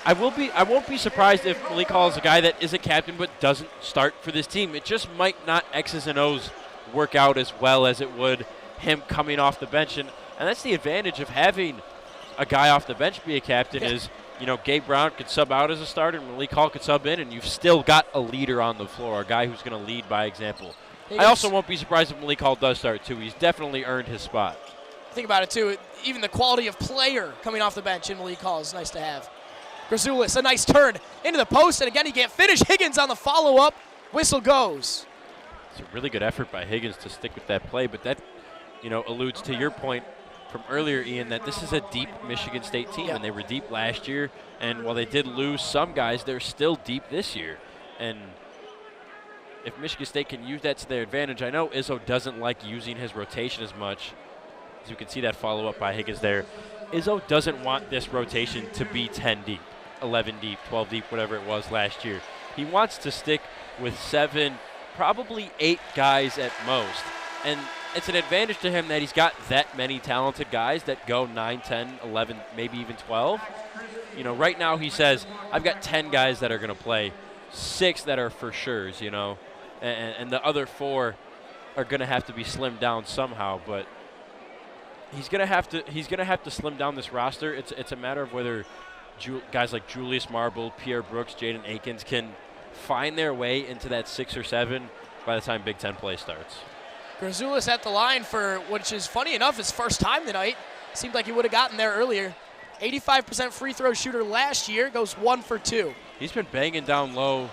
I won't be surprised if Malik Hall is a guy that is a captain but doesn't start for this team. It just might not X's and O's work out as well as it would him coming off the bench. And that's the advantage of having a guy off the bench be a captain is, Gabe Brown could sub out as a starter and Malik Hall could sub in, and you've still got a leader on the floor, a guy who's going to lead by example. I also won't be surprised if Malik Hall does start too. He's definitely earned his spot. Think about it too, even the quality of player coming off the bench in Malik Hall is nice to have. Grazoulis, a nice turn into the post, and again he can't finish. Higgins on the follow-up, whistle goes. It's a really good effort by Higgins to stick with that play, but that, alludes to your point from earlier, Ian, that this is a deep Michigan State team, and they were deep last year, and while they did lose some guys, they're still deep this year. And if Michigan State can use that to their advantage, I know Izzo doesn't like using his rotation as much. As you can see that follow-up by Higgins there. Izzo doesn't want this rotation to be 10 deep, 11 deep, 12 deep, whatever it was last year. He wants to stick with 7, probably 8 guys at most. And it's an advantage to him that he's got that many talented guys that go 9, 10, 11, maybe even 12. Right now he says, I've got 10 guys that are going to play, 6 that are for sures, and the other 4 are going to have to be slimmed down somehow, but he's gonna have to slim down this roster. It's a matter of whether guys like Julius Marble, Pierre Brooks, Jaden Akins can find their way into that 6 or 7 by the time Big Ten play starts. Grazoulis at the line for, which is funny enough, his first time tonight. Seemed like he would have gotten there earlier. 85% free throw shooter last year, goes 1 for 2. He's been banging down low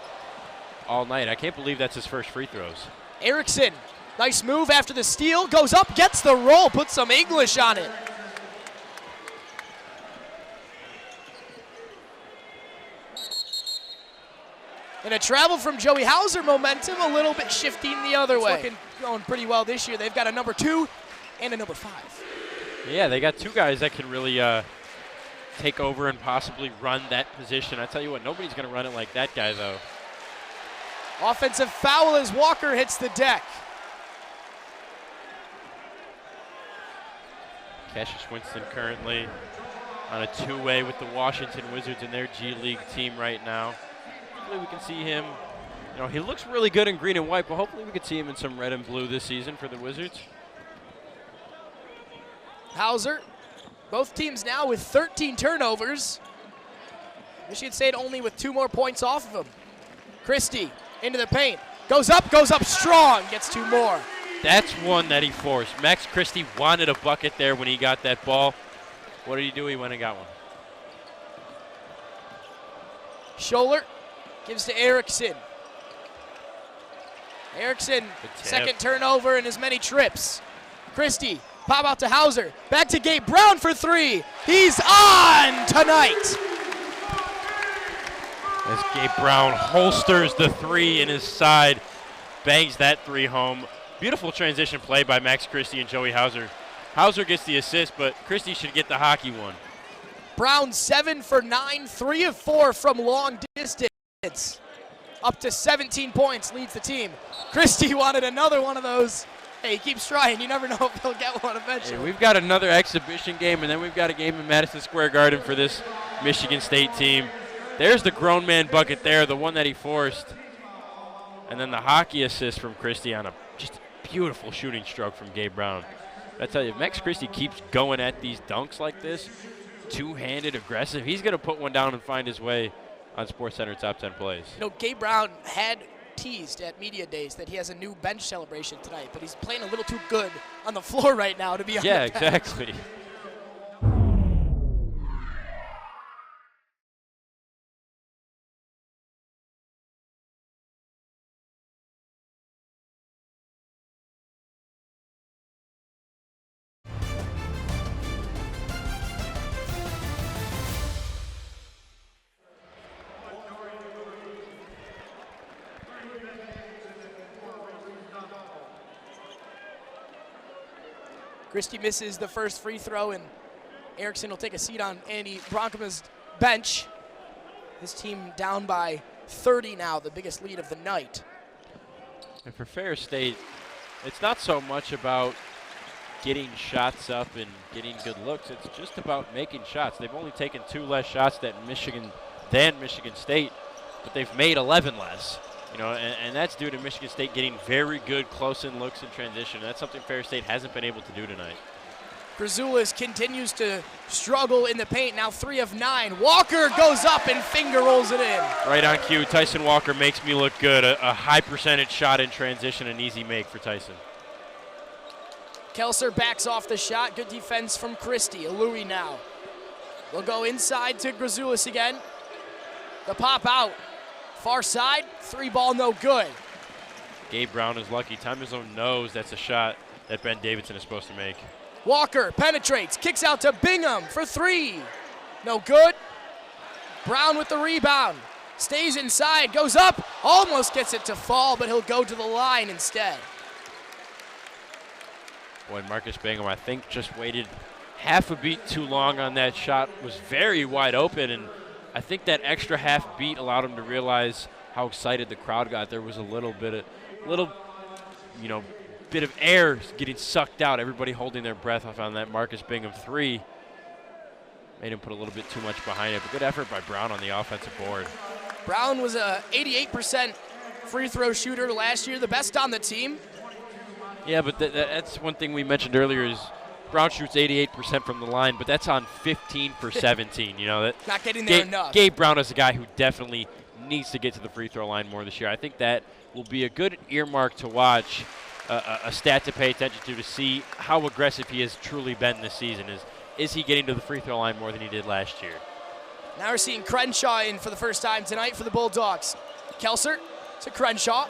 all night. I can't believe that's his first free throws. Erickson. Nice move after the steal, goes up, gets the roll, puts some English on it. And a travel from Joey Hauser, momentum a little bit shifting the other way. It's going pretty well this year. They've got a number 2 and a number 5. Yeah, they got 2 guys that can really take over and possibly run that position. I tell you what, nobody's going to run it like that guy, though. Offensive foul as Walker hits the deck. Cassius Winston currently on a 2-way with the Washington Wizards in their G League team right now. Hopefully we can see him, he looks really good in green and white, but hopefully we can see him in some red and blue this season for the Wizards. Hauser, both teams now with 13 turnovers. Michigan State only with 2 more points off of him. Christie into the paint, goes up strong, gets 2 more. That's one that he forced. Max Christie wanted a bucket there when he got that ball. What did he do? He went and got one. Scholler gives to Erickson. Erickson, second turnover in as many trips. Christie Pop out to Hauser. Back to Gabe Brown for three. He's on tonight. As Gabe Brown holsters the three in his side, bangs that three home. Beautiful transition play by Max Christie and Joey Hauser. Hauser gets the assist, but Christie should get the hockey one. Brown 7 for 9, 3 of 4 from long distance. Up to 17 points, leads the team. Christie wanted another one of those. Hey, he keeps trying. You never know if he'll get one eventually. Hey, we've got another exhibition game, and then we've got a game in Madison Square Garden for this Michigan State team. There's the grown man bucket there, the one that he forced. And then the hockey assist from Christie on a just beautiful shooting stroke from Gabe Brown. I tell you, if Max Christie keeps going at these dunks like this, two-handed, aggressive, he's going to put one down and find his way on SportsCenter Top 10 Plays. You know, Gabe Brown had teased at media days that he has a new bench celebration tonight, but he's playing a little too good on the floor right now to be on the bench. Yeah, exactly. Christie misses the first free throw, and Erickson will take a seat on Andy Bronkema's bench. His team down by 30 now, the biggest lead of the night. And for Ferris State, it's not so much about getting shots up and getting good looks. It's just about making shots. They've only taken 2 less shots than Michigan State, but they've made 11 less. You know, and that's due to Michigan State getting very good close-in looks in transition. That's something Ferris State hasn't been able to do tonight. Brazulis continues to struggle in the paint, now 3 of 9. Walker goes up and finger rolls it in. Right on cue, Tyson Walker makes me look good. A high percentage shot in transition, an easy make for Tyson. Kelser backs off the shot. Good defense from Christie. Louis now. They'll go inside to Brazulis again. The pop out. Far side, 3 ball, no good. Gabe Brown is lucky. Timezone knows that's a shot that Ben Davidson is supposed to make. Walker penetrates, kicks out to Bingham for 3. No good. Brown with the rebound. Stays inside, goes up, almost gets it to fall, but he'll go to the line instead. Boy, Marcus Bingham, I think, just waited half a beat too long on that shot. Was very wide open, and I think that extra half beat allowed him to realize how excited the crowd got. There was a little bit of air getting sucked out. Everybody holding their breath off on that Marcus Bingham 3. Made him put a little bit too much behind it, but good effort by Brown on the offensive board. Brown was a 88% free throw shooter last year, the best on the team. Yeah, but that's one thing we mentioned earlier is Brown shoots 88% from the line, but that's on 15 for 17. You know, that not getting there enough. Gabe Brown is a guy who definitely needs to get to the free throw line more this year. I think that will be a good earmark to watch, a stat to pay attention to see how aggressive he has truly been this season. Is he getting to the free throw line more than he did last year? Now we're seeing Crenshaw in for the first time tonight for the Bulldogs. Kelser to Crenshaw.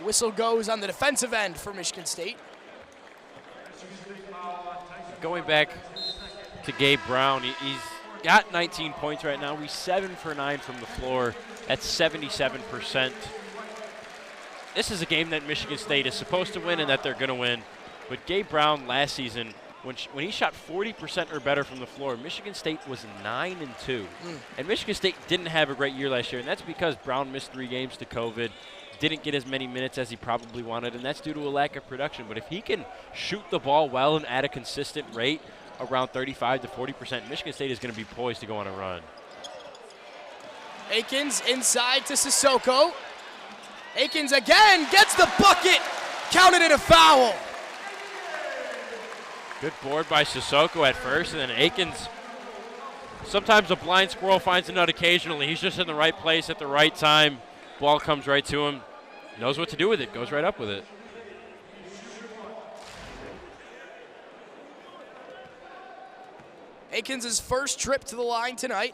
Whistle goes on the defensive end for Michigan State. Going back to Gabe Brown, he's got 19 points right now. He's 7 for 9 from the floor. That's 77%. This is a game that Michigan State is supposed to win and that they're going to win. But Gabe Brown last season, when he shot 40% or better from the floor, Michigan State was 9-2. And Michigan State didn't have a great year last year, and that's because Brown missed 3 games to COVID. Didn't get as many minutes as he probably wanted, and that's due to a lack of production. But if he can shoot the ball well and at a consistent rate, around 35 to 40%, Michigan State is going to be poised to go on a run. Akins inside to Sissoko. Akins again gets the bucket, counted it a foul. Good board by Sissoko at first, and then Akins. Sometimes a blind squirrel finds a nut occasionally. He's just in the right place at the right time. Ball comes right to him. Knows what to do with it, goes right up with it. Akins' first trip to the line tonight.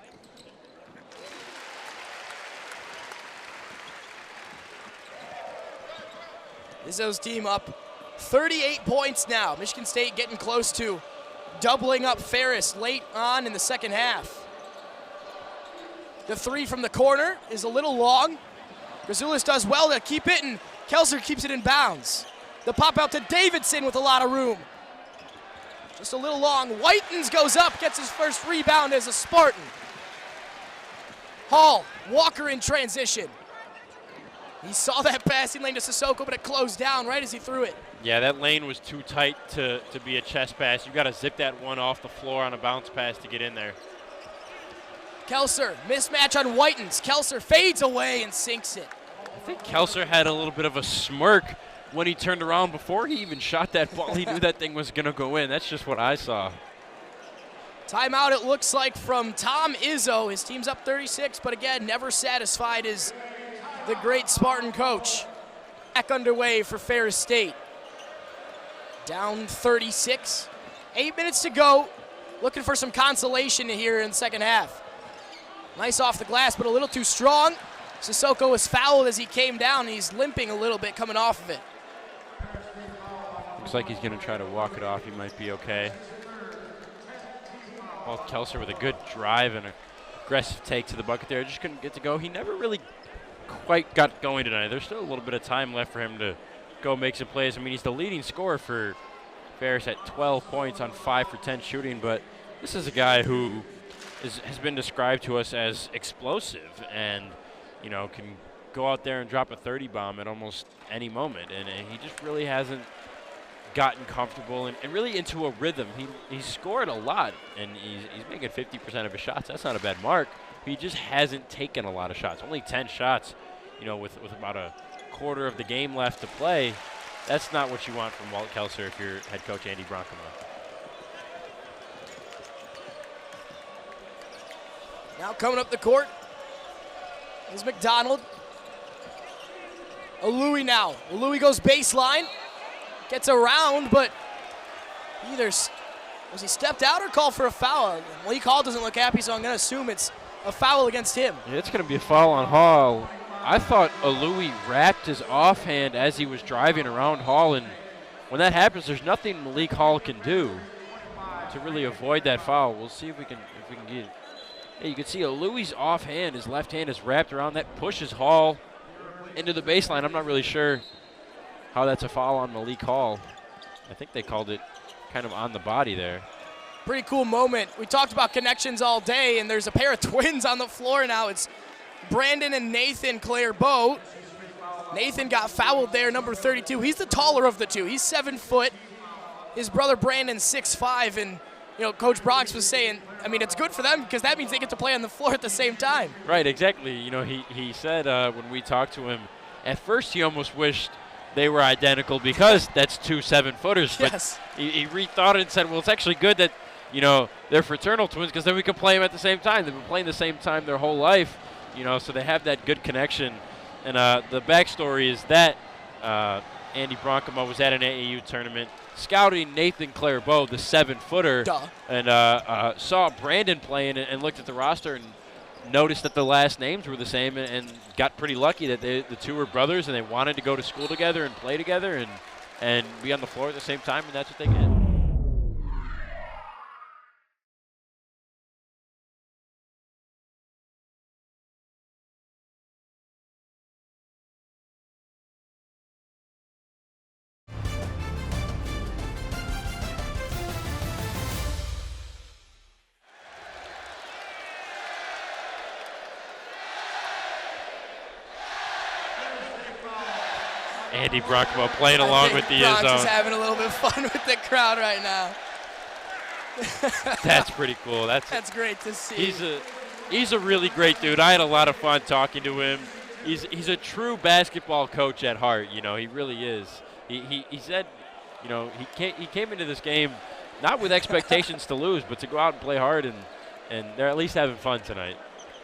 Izzo's team up 38 points now. Michigan State getting close to doubling up Ferris late on in the second half. The three from the corner is a little long. Grazulis does well to keep it, and Kelser keeps it in bounds. The pop out to Davidson with a lot of room. Just a little long. Whitens goes up, gets his first rebound as a Spartan. Hall, Walker in transition. He saw that passing lane to Sissoko, but it closed down right as he threw it. Yeah, that lane was too tight to be a chest pass. You got to zip that one off the floor on a bounce pass to get in there. Kelser, mismatch on Whitens. Kelser fades away and sinks it. I think Kelser had a little bit of a smirk when he turned around before he even shot that ball. He knew that thing was going to go in. That's just what I saw. Timeout, it looks like, from Tom Izzo. His team's up 36, but again, never satisfied is the great Spartan coach. Back underway for Ferris State. Down 36. 8 minutes to go. Looking for some consolation here in the second half. Nice off the glass, but a little too strong. Sissoko was fouled as he came down. He's limping a little bit coming off of it. Looks like he's going to try to walk it off. He might be okay. Well, Kelser with a good drive and an aggressive take to the bucket there. Just couldn't get to go. He never really quite got going tonight. There's still a little bit of time left for him to go make some plays. I mean, he's the leading scorer for Ferris at 12 points on 5 for 10 shooting, but this is a guy who has been described to us as explosive and, you know, can go out there and drop a 30 bomb at almost any moment. And he just really hasn't gotten comfortable and really into a rhythm. He's scored a lot, and he's making 50% of his shots. That's not a bad mark. He just hasn't taken a lot of shots. Only 10 shots, you know, with about a quarter of the game left to play. That's not what you want from Walt Kelser if you're head coach Andy Bronkema. Now coming up the court is McDonald. Alui now. Alui goes baseline. Gets around, but either was he stepped out or called for a foul? Lee Hall doesn't look happy, so I'm going to assume it's a foul against him. Yeah, it's going to be a foul on Hall. I thought Alui wrapped his offhand as he was driving around Hall, and when that happens, there's nothing Malik Hall can do to really avoid that foul. We'll see if we can get it. Yeah, you can see Alui's offhand, his left hand is wrapped around that, pushes Hall into the baseline. I'm not really sure how that's a foul on Malik Hall. I think they called it kind of on the body there. Pretty cool moment. We talked about connections all day, and there's a pair of twins on the floor now. It's Brandon and Nathan Clairbeau. Nathan got fouled there, number 32. He's the taller of the two. He's 7 foot. His brother Brandon's 6'5", and you know, Coach Brox was saying, I mean, it's good for them because that means they get to play on the floor at the same time. Right, exactly. You know, he said when we talked to him, at first he almost wished they were identical because that's 2 7-footers. Yes. But he rethought it and said, well, it's actually good that, you know, they're fraternal twins because then we can play them at the same time. They've been playing the same time their whole life, you know, so they have that good connection. And the backstory is that Andy Bronkema was at an AAU tournament scouting Nathan Clairbeau, the 7-footer, and saw Brandon playing and looked at the roster and noticed that the last names were the same and got pretty lucky that the two were brothers and they wanted to go to school together and play together and be on the floor at the same time, and that's what they get. Andy Bronkema playing along with the Bronx zone. is having a little bit of fun with the crowd right now. That's pretty cool. That's great to see. He's a really great dude. I had a lot of fun talking to him. He's a true basketball coach at heart. You know, he really is. He said, you know, he came into this game not with expectations to lose, but to go out and play hard, and they're at least having fun tonight.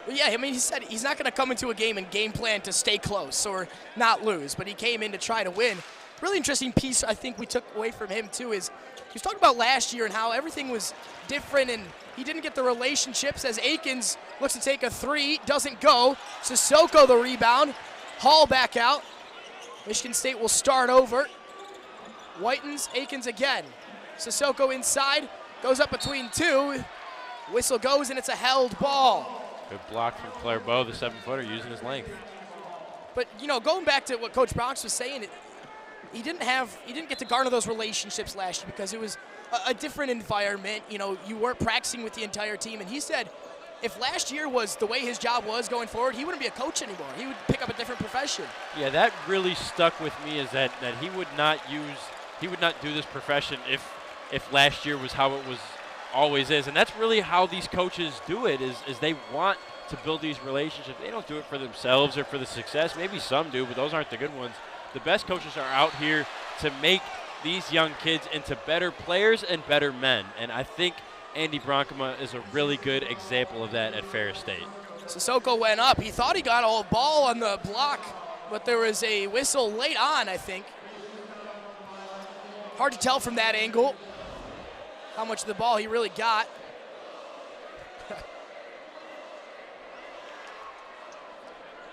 Well, yeah, I mean, he said he's not going to come into a game and game plan to stay close or not lose, but he came in to try to win. Really interesting piece I think we took away from him, too, is he was talking about last year and how everything was different and he didn't get the relationships as Akins looks to take a three, doesn't go. Sissoko the rebound. Hall back out. Michigan State will start over. Whitens, Akins again. Sissoko inside, goes up between two. Whistle goes, and it's a held ball. Good block from Clairbeau, the 7-footer, using his length. But, you know, going back to what Coach Bronx was saying, he didn't get to garner those relationships last year because it was a different environment. You know, you weren't practicing with the entire team. And he said if last year was the way his job was going forward, he wouldn't be a coach anymore. He would pick up a different profession. Yeah, that really stuck with me, is that he would not do this profession if last year was how it was always is. And that's really how these coaches do it, is they want to build these relationships. They don't do it for themselves or for the success. Maybe some do, but those aren't the good ones. The best coaches are out here to make these young kids into better players and better men. And I think Andy Bronkema is a really good example of that at Ferris State. Sissoko went up. He thought he got a ball on the block, but there was a whistle late on, I think. Hard to tell from that angle how much of the ball he really got.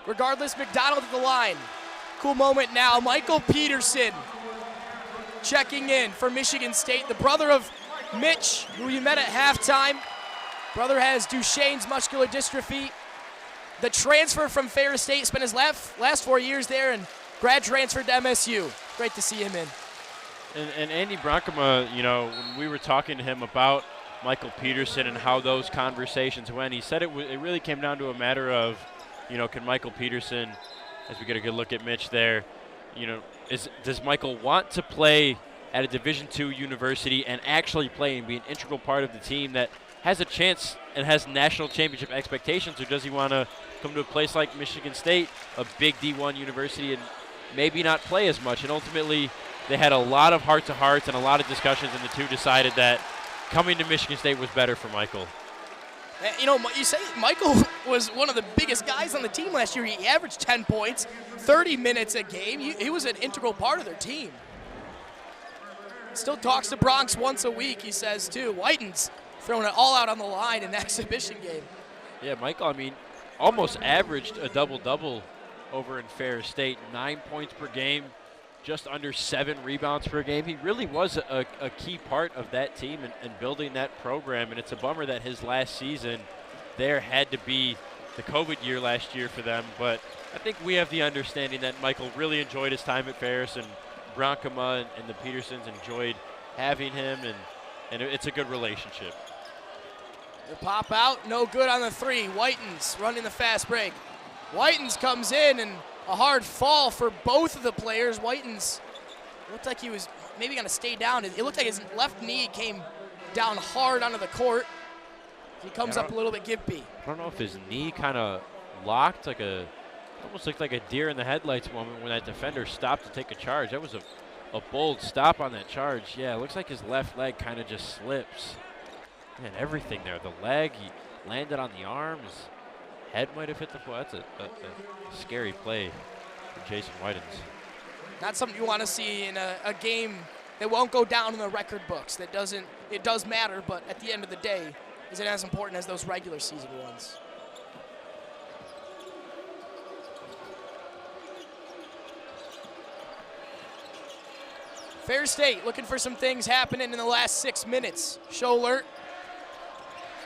Regardless, McDonald at the line. Cool moment now. Michael Peterson checking in for Michigan State, the brother of Mitch, who you met at halftime. Brother has Duchenne's muscular dystrophy. The transfer from Ferris State, spent his last 4 years there, and grad transferred to MSU. Great to see him in. And Andy Bronkema, you know, when we were talking to him about Michael Peterson and how those conversations went, he said it really came down to a matter of, you know, can Michael Peterson, as we get a good look at Mitch there, you know, does Michael want to play at a Division II university and actually play and be an integral part of the team that has a chance and has national championship expectations, or does he want to come to a place like Michigan State, a big D1 university, and maybe not play as much? And ultimately, they had a lot of heart-to-hearts and a lot of discussions, and the two decided that coming to Michigan State was better for Michael. You know, you say Michael was one of the biggest guys on the team last year. He averaged 10 points, 30 minutes a game. He was an integral part of their team. Still talks to Bronx once a week, he says, too. Whitens throwing it all out on the line in the exhibition game. Yeah, Michael, I mean, almost averaged a double-double over in Ferris State. 9 points per game, just under 7 rebounds per game. He really was a key part of that team and building that program, and it's a bummer that his last season there had to be the COVID year last year for them. But I think we have the understanding that Michael really enjoyed his time at Ferris, and Bronkema and the Petersons enjoyed having him, and it's a good relationship. The pop out, no good on the three. Whitens running the fast break. Whitens comes in, and a hard fall for both of the players. Whitens looked like he was maybe going to stay down. It looked like his left knee came down hard onto the court. He comes up a little bit gimpy. I don't know if his knee kind of locked, almost looked like a deer in the headlights moment when that defender stopped to take a charge. That was a bold stop on that charge. Yeah, it looks like his left leg kind of just slips. Man, everything there. The leg, he landed on the arm. His head might have hit the floor. That's a scary play for Jason Whitens. Not something you want to see in a game that won't go down in the record books. It does matter, but at the end of the day, is it as important as those regular season ones? Ferris State looking for some things happening in the last 6 minutes. Show alert.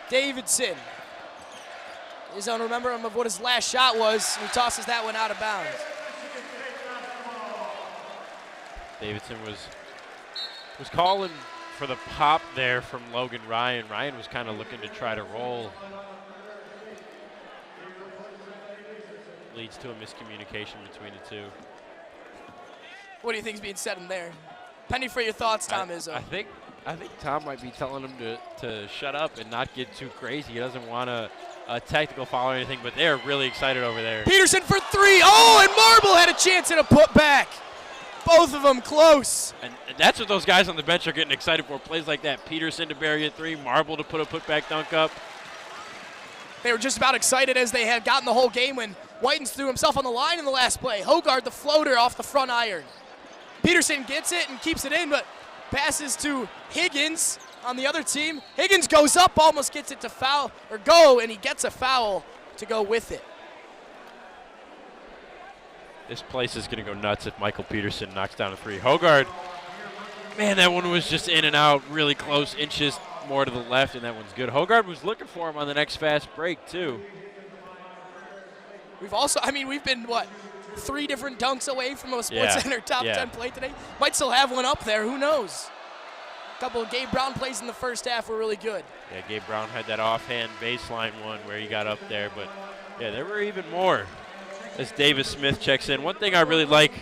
Davidson is on remember him of what his last shot was. He tosses that one out of bounds. Davidson was calling for the pop there from Logan Ryan. Ryan was kind of looking to try to roll. Leads to a miscommunication between the two. What do you think is being said in there? Penny for your thoughts, Tom Izzo. I think Tom might be telling him to shut up and not get too crazy. He doesn't want a tactical foul or anything, but they're really excited over there. Peterson for three. Oh, and Marble had a chance at a putback. Both of them close. And that's what those guys on the bench are getting excited for, plays like that. Peterson to bury a three, Marble to put a putback dunk up. They were just about excited as they had gotten the whole game when Whitens threw himself on the line in the last play. Hogard the floater off the front iron. Peterson gets it and keeps it in, but passes to Higgins on the other team. Higgins goes up, almost gets it to foul, or go, and he gets a foul to go with it. This place is going to go nuts if Michael Peterson knocks down a three. Hogard, man, that one was just in and out, really close, inches more to the left, and that one's good. Hogard was looking for him on the next fast break, too. We've also, we've been, what, 3 different dunks away from a Sports Center top 10 play today? Might still have one up there, who knows? A couple of Gabe Brown plays in the first half were really good. Yeah, Gabe Brown had that offhand baseline one where he got up there, but, yeah, there were even more as Davis Smith checks in. One thing I really like,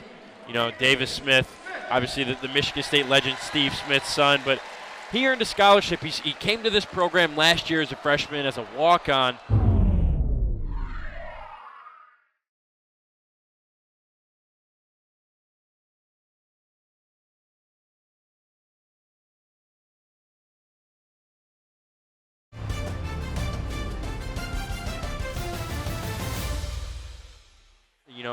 Davis Smith, obviously the Michigan State legend Steve Smith's son, but he earned a scholarship. He came to this program last year as a freshman, as a walk-on.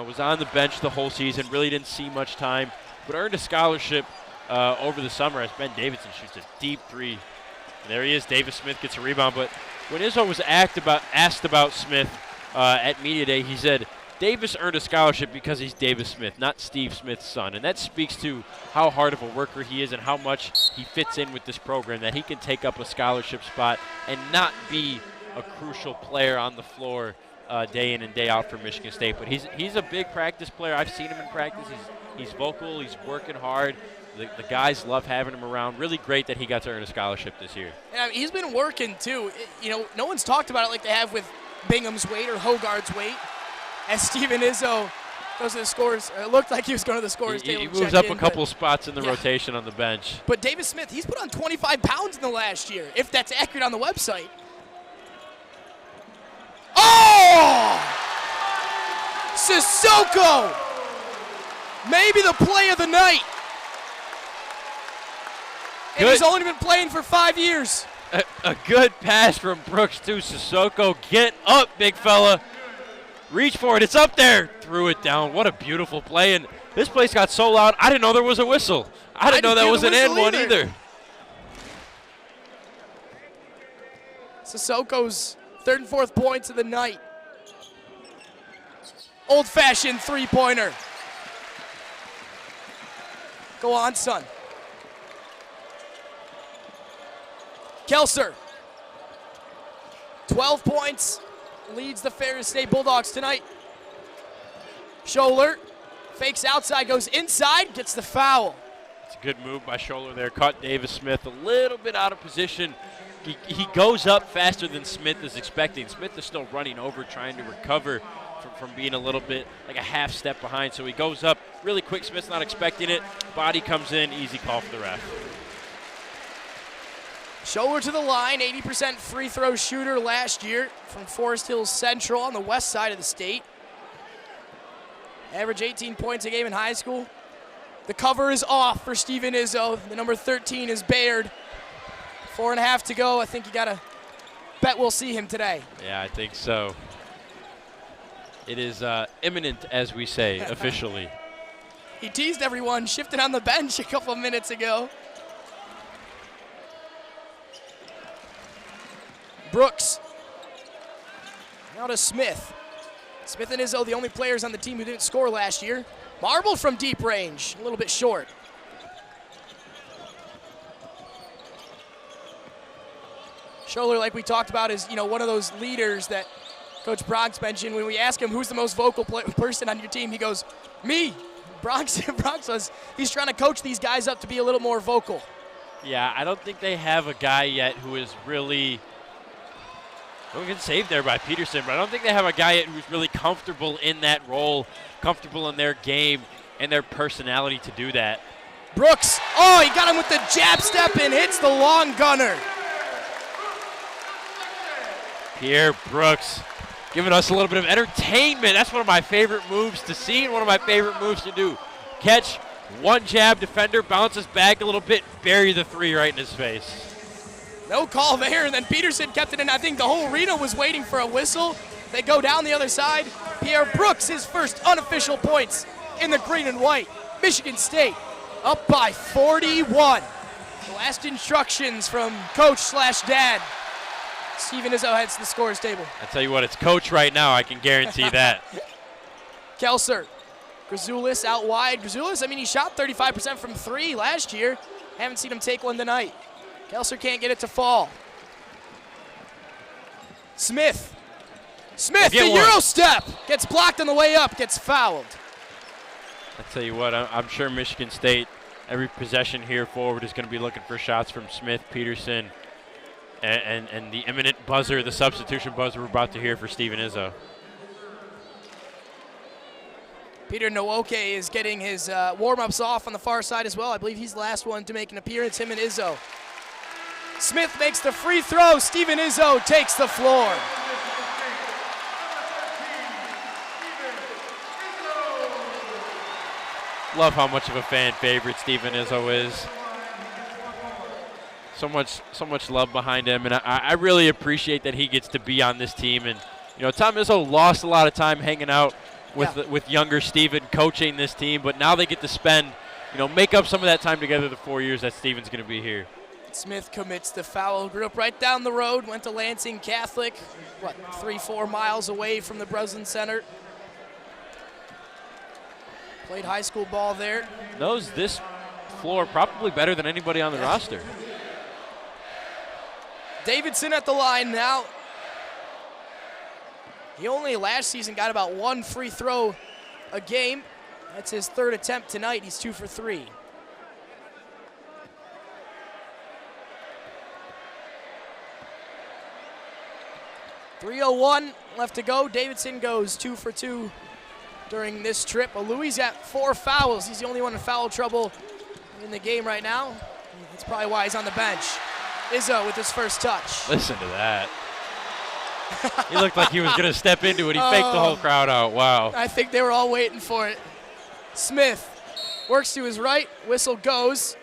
Was on the bench the whole season, really didn't see much time, but earned a scholarship over the summer as Ben Davidson shoots a deep three. And there he is. Davis Smith gets a rebound. But when Izzo was asked about Smith at Media Day, he said, Davis earned a scholarship because he's Davis Smith, not Steve Smith's son. And that speaks to how hard of a worker he is and how much he fits in with this program, that he can take up a scholarship spot and not be a crucial player on the floor day in and day out for Michigan State. But he's a big practice player. I've seen him in practice. He's vocal. He's working hard. The guys love having him around. Really great that he got to earn a scholarship this year. Yeah, he's been working, too. No one's talked about it like they have with Bingham's weight or Hogard's weight. As Steven Izzo goes to the scores, it looked like he was going to the scores table. He moves up a couple spots in the rotation on the bench. But Davis Smith, he's put on 25 pounds in the last year, if that's accurate on the website. Oh! Sissoko! Maybe the play of the night. And he's only been playing for 5 years. A good pass from Brooks to Sissoko. Get up, big fella. Reach for it. It's up there. Threw it down. What a beautiful play. And this place got so loud, I didn't know there was a whistle. I didn't know that was an and one either. Sissoko's third and fourth points of the night. Old-fashioned three-pointer. Go on, son. Kelser, 12 points, leads the Ferris State Bulldogs tonight. Scholler fakes outside, goes inside, gets the foul. It's a good move by Scholler there. Caught Davis Smith a little bit out of position. He goes up faster than Smith is expecting. Smith is still running over, trying to recover from being a little bit like a half step behind. So he goes up really quick. Smith's not expecting it. Body comes in, easy call for the ref. Scholler to the line, 80% free throw shooter last year from Forest Hills Central on the west side of the state. Average 18 points a game in high school. The cover is off for Steven Izzo. The number 13 is Baird. 4.5 to go. I think you got to bet we'll see him today. Yeah, I think so. It is imminent, as we say, officially. He teased everyone, shifted on the bench a couple minutes ago. Brooks. Now to Smith. Smith and Izzo, the only players on the team who didn't score last year. Marble from deep range, a little bit short. Scholler, like we talked about, is one of those leaders that Coach Bronx mentioned. When we ask him who's the most vocal person on your team, he goes, me. Bronx was, he's trying to coach these guys up to be a little more vocal. Yeah, I don't think they have a guy yet who is really, don't get saved there by Peterson, but I don't think they have a guy yet who's really comfortable in that role, comfortable in their game and their personality to do that. Brooks, he got him with the jab step and hits the long gunner. Pierre Brooks giving us a little bit of entertainment. That's one of my favorite moves to see and one of my favorite moves to do. Catch, one jab, defender bounces back a little bit, bury the three right in his face. No call there, and then Peterson kept it in. I think the whole arena was waiting for a whistle. They go down the other side. Pierre Brooks, his first unofficial points in the green and white. Michigan State up by 41. The last instructions from coach/dad. Steven Izzo heads to the scores table. I tell you what, it's coach right now, I can guarantee that. Kelser Grazoulis out wide. Grazoulis, I mean, he shot 35% from 3 last year. Haven't seen him take one tonight. Kelser can't get it to fall. Smith. Smith, the Euro step. Gets blocked on the way up, gets fouled. I tell you what, I'm sure Michigan State, every possession here forward is going to be looking for shots from Smith, Peterson, and the imminent buzzer, the substitution buzzer we're about to hear for Steven Izzo. Peter Nwoke is getting his warm-ups off on the far side as well. I believe he's the last one to make an appearance, him and Izzo. Smith makes the free throw. Steven Izzo takes the floor. Love how much of a fan favorite Steven Izzo is. So much love behind him, and I really appreciate that he gets to be on this team. And you know, Tom Izzo lost a lot of time hanging out with younger Steven, coaching this team, but now they get to spend, you know, make up some of that time together the 4 years that Steven's going to be here. Smith commits the foul. Grew up right down the road, went to Lansing Catholic, 3-4 miles away from the Breslin Center. Played high school ball there. Knows this floor probably better than anybody on the roster. Davidson at the line now. He only last season got about 1 free throw a game. That's his 3rd attempt tonight. He's 2 for 3. .301 left to go. Davidson goes 2 for 2 during this trip. Louis at 4 fouls. He's the only one in foul trouble in the game right now. That's probably why he's on the bench. Izzo with his first touch. Listen to that. He looked like he was going to step into it. He faked the whole crowd out. Wow. I think they were all waiting for it. Smith works to his right. Whistle goes.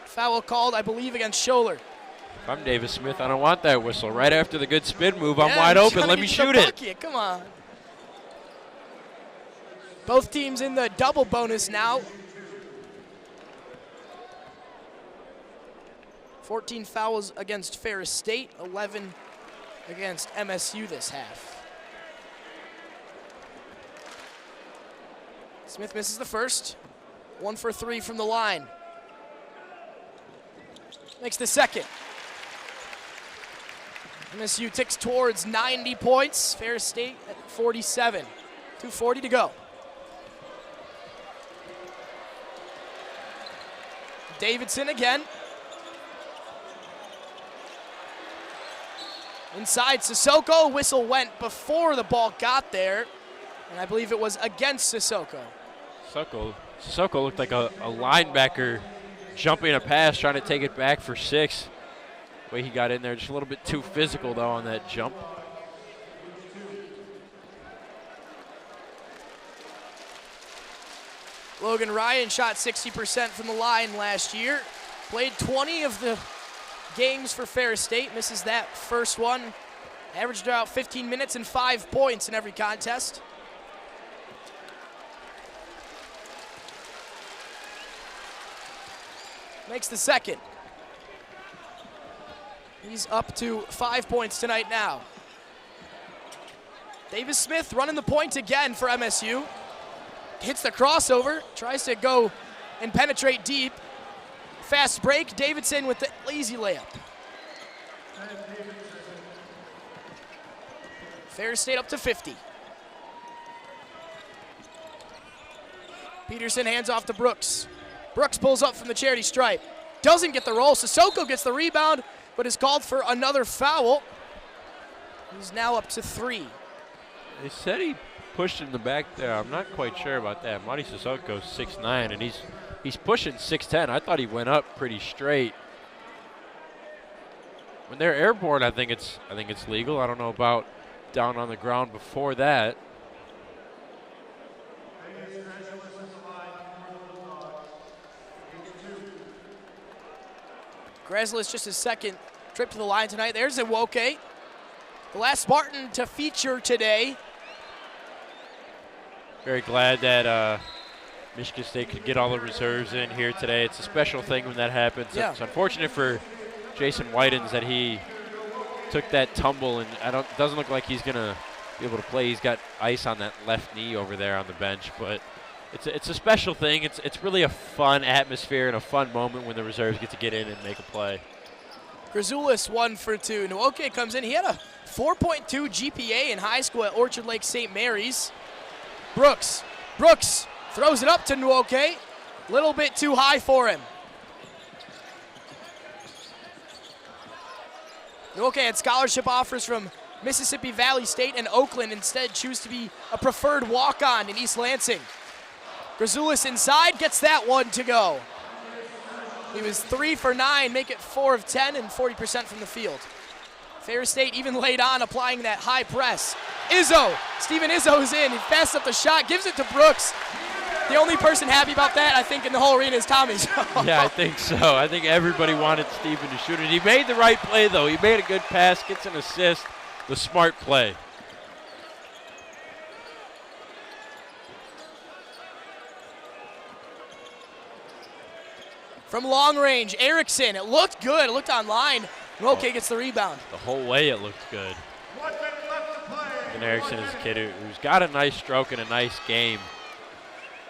Foul called, I believe, against Scholler. If I'm Davis Smith, I don't want that whistle. Right after the good spin move, I'm wide open. Let me shoot it. Come on. Both teams in the double bonus now. 14 fouls against Ferris State, 11 against MSU this half. Smith misses the first. 1 for 3 from the line. Makes the second. MSU ticks towards 90 points. Ferris State at 47. 2:40 to go. Davidson again. Inside Sissoko, whistle went before the ball got there, and I believe it was against Sissoko. Sissoko looked like a linebacker jumping a pass, trying to take it back for 6. The way he got in there, just a little bit too physical though on that jump. Logan Ryan shot 60% from the line last year. Played 20 of the games for Ferris State, misses that first one. Averaged about 15 minutes and 5 points in every contest. Makes the second. He's up to 5 points tonight now. Davis Smith running the point again for MSU. Hits the crossover, tries to go and penetrate deep. Fast break, Davidson with the lazy layup. Ferris State up to 50. Peterson hands off to Brooks. Brooks pulls up from the charity stripe. Doesn't get the roll. Sissoko gets the rebound, but is called for another foul. He's now up to 3. They said he pushed in the back there. I'm not quite sure about that. Marty Sissoko's 6'9", and he's pushing 6'10". I thought he went up pretty straight. When they're airborne, I think it's legal. I don't know about down on the ground before that. Grazoulis just his second trip to the line tonight. There's Nwoke, the last Spartan to feature today. Very glad that Michigan State could get all the reserves in here today. It's a special thing when that happens. Yeah. It's unfortunate for Jason Whitens that he took that tumble, and doesn't look like he's gonna be able to play. He's got ice on that left knee over there on the bench, but it's a special thing. It's really a fun atmosphere and a fun moment when the reserves get to get in and make a play. Grzoulis 1 for 2. Nwoke comes in. He had a 4.2 GPA in high school at Orchard Lake St. Mary's. Brooks throws it up to Nwoke. Little bit too high for him. Nwoke had scholarship offers from Mississippi Valley State and Oakland, instead choose to be a preferred walk-on in East Lansing. Grzoulis inside, gets that one to go. He was 3 for 9, make it 4 of 10 and 40% from the field. Ferris State even laid on, applying that high press. Steven Izzo's in, he passed up the shot, gives it to Brooks. The only person happy about that, I think, in the whole arena is Tommy. Yeah, I think so. I think everybody wanted Steven to shoot it. He made the right play, though. He made a good pass, gets an assist. The smart play. From long range, Erickson. It looked good. It looked online. Nwoke gets the rebound. The whole way it looked good. And Erickson is a kid who's got a nice stroke and a nice game.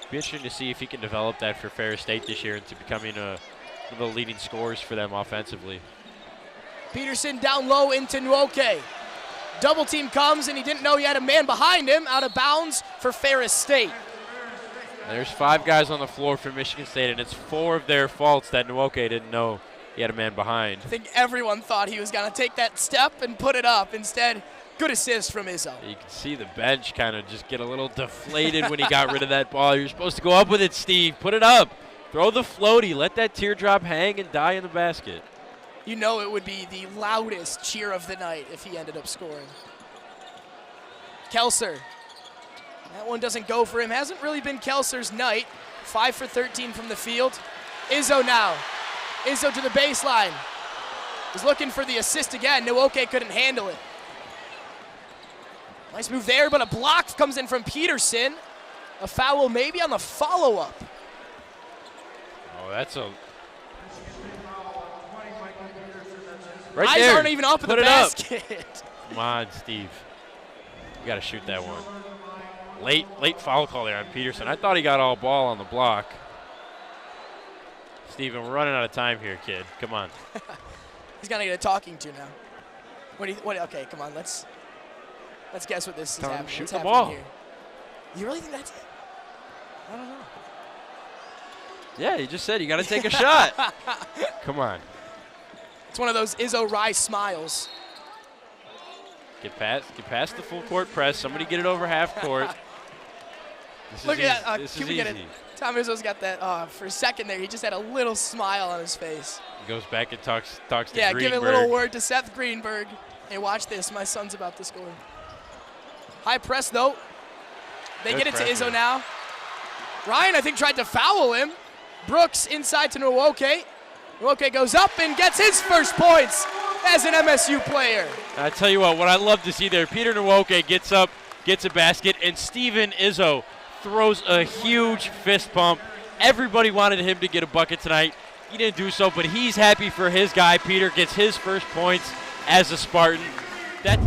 Be interesting to see if he can develop that for Ferris State this year into becoming one of the leading scorers for them offensively. Peterson down low into Nwoke. Double team comes, and he didn't know he had a man behind him. Out of bounds for Ferris State. There's 5 guys on the floor for Michigan State, and it's 4 of their faults that Nwoke didn't know he had a man behind. I think everyone thought he was going to take that step and put it up. Instead, good assist from Izzo. You can see the bench kind of just get a little deflated when he got rid of that ball. You're supposed to go up with it, Steve. Put it up. Throw the floaty. Let that teardrop hang and die in the basket. You know it would be the loudest cheer of the night if he ended up scoring. Kelser. That one doesn't go for him. Hasn't really been Kelser's night. 5 for 13 from the field. Izzo now. Izzo to the baseline. He's looking for the assist again. Nwoke couldn't handle it. Nice move there, but a block comes in from Peterson. A foul maybe on the follow-up. Oh, that's a... Right Eyes there. Aren't even up in the basket. Come on, Steve. You got to shoot that one. Late foul call there on Peterson. I thought he got all ball on the block. Steven, we're running out of time here, kid. Come on. He's gonna get a talking to now. Okay, come on. Let's guess what this is happening. Shoot the ball. Here. You really think that's it? I don't know. Yeah, you just said you got to take a shot. Come on. It's one of those Izzo Rice smiles. Get past the full court press. Somebody get it over half court. Look at that. Can we get it? Tom Izzo's got that. For a second there, he just had a little smile on his face. He goes back and talks to Greenberg. Yeah, give a little word to Seth Greenberg. Hey, watch this. My son's about to score. High press, though. They get it to Izzo now. Ryan, I think, tried to foul him. Brooks inside to Nwoke. Nwoke goes up and gets his first points as an MSU player. I tell you what I love to see there, Peter Nwoke gets up, gets a basket, and Steven Izzo throws a huge fist pump. Everybody wanted him to get a bucket tonight. He didn't do so, but he's happy for his guy. Peter gets his first points as a Spartan. That's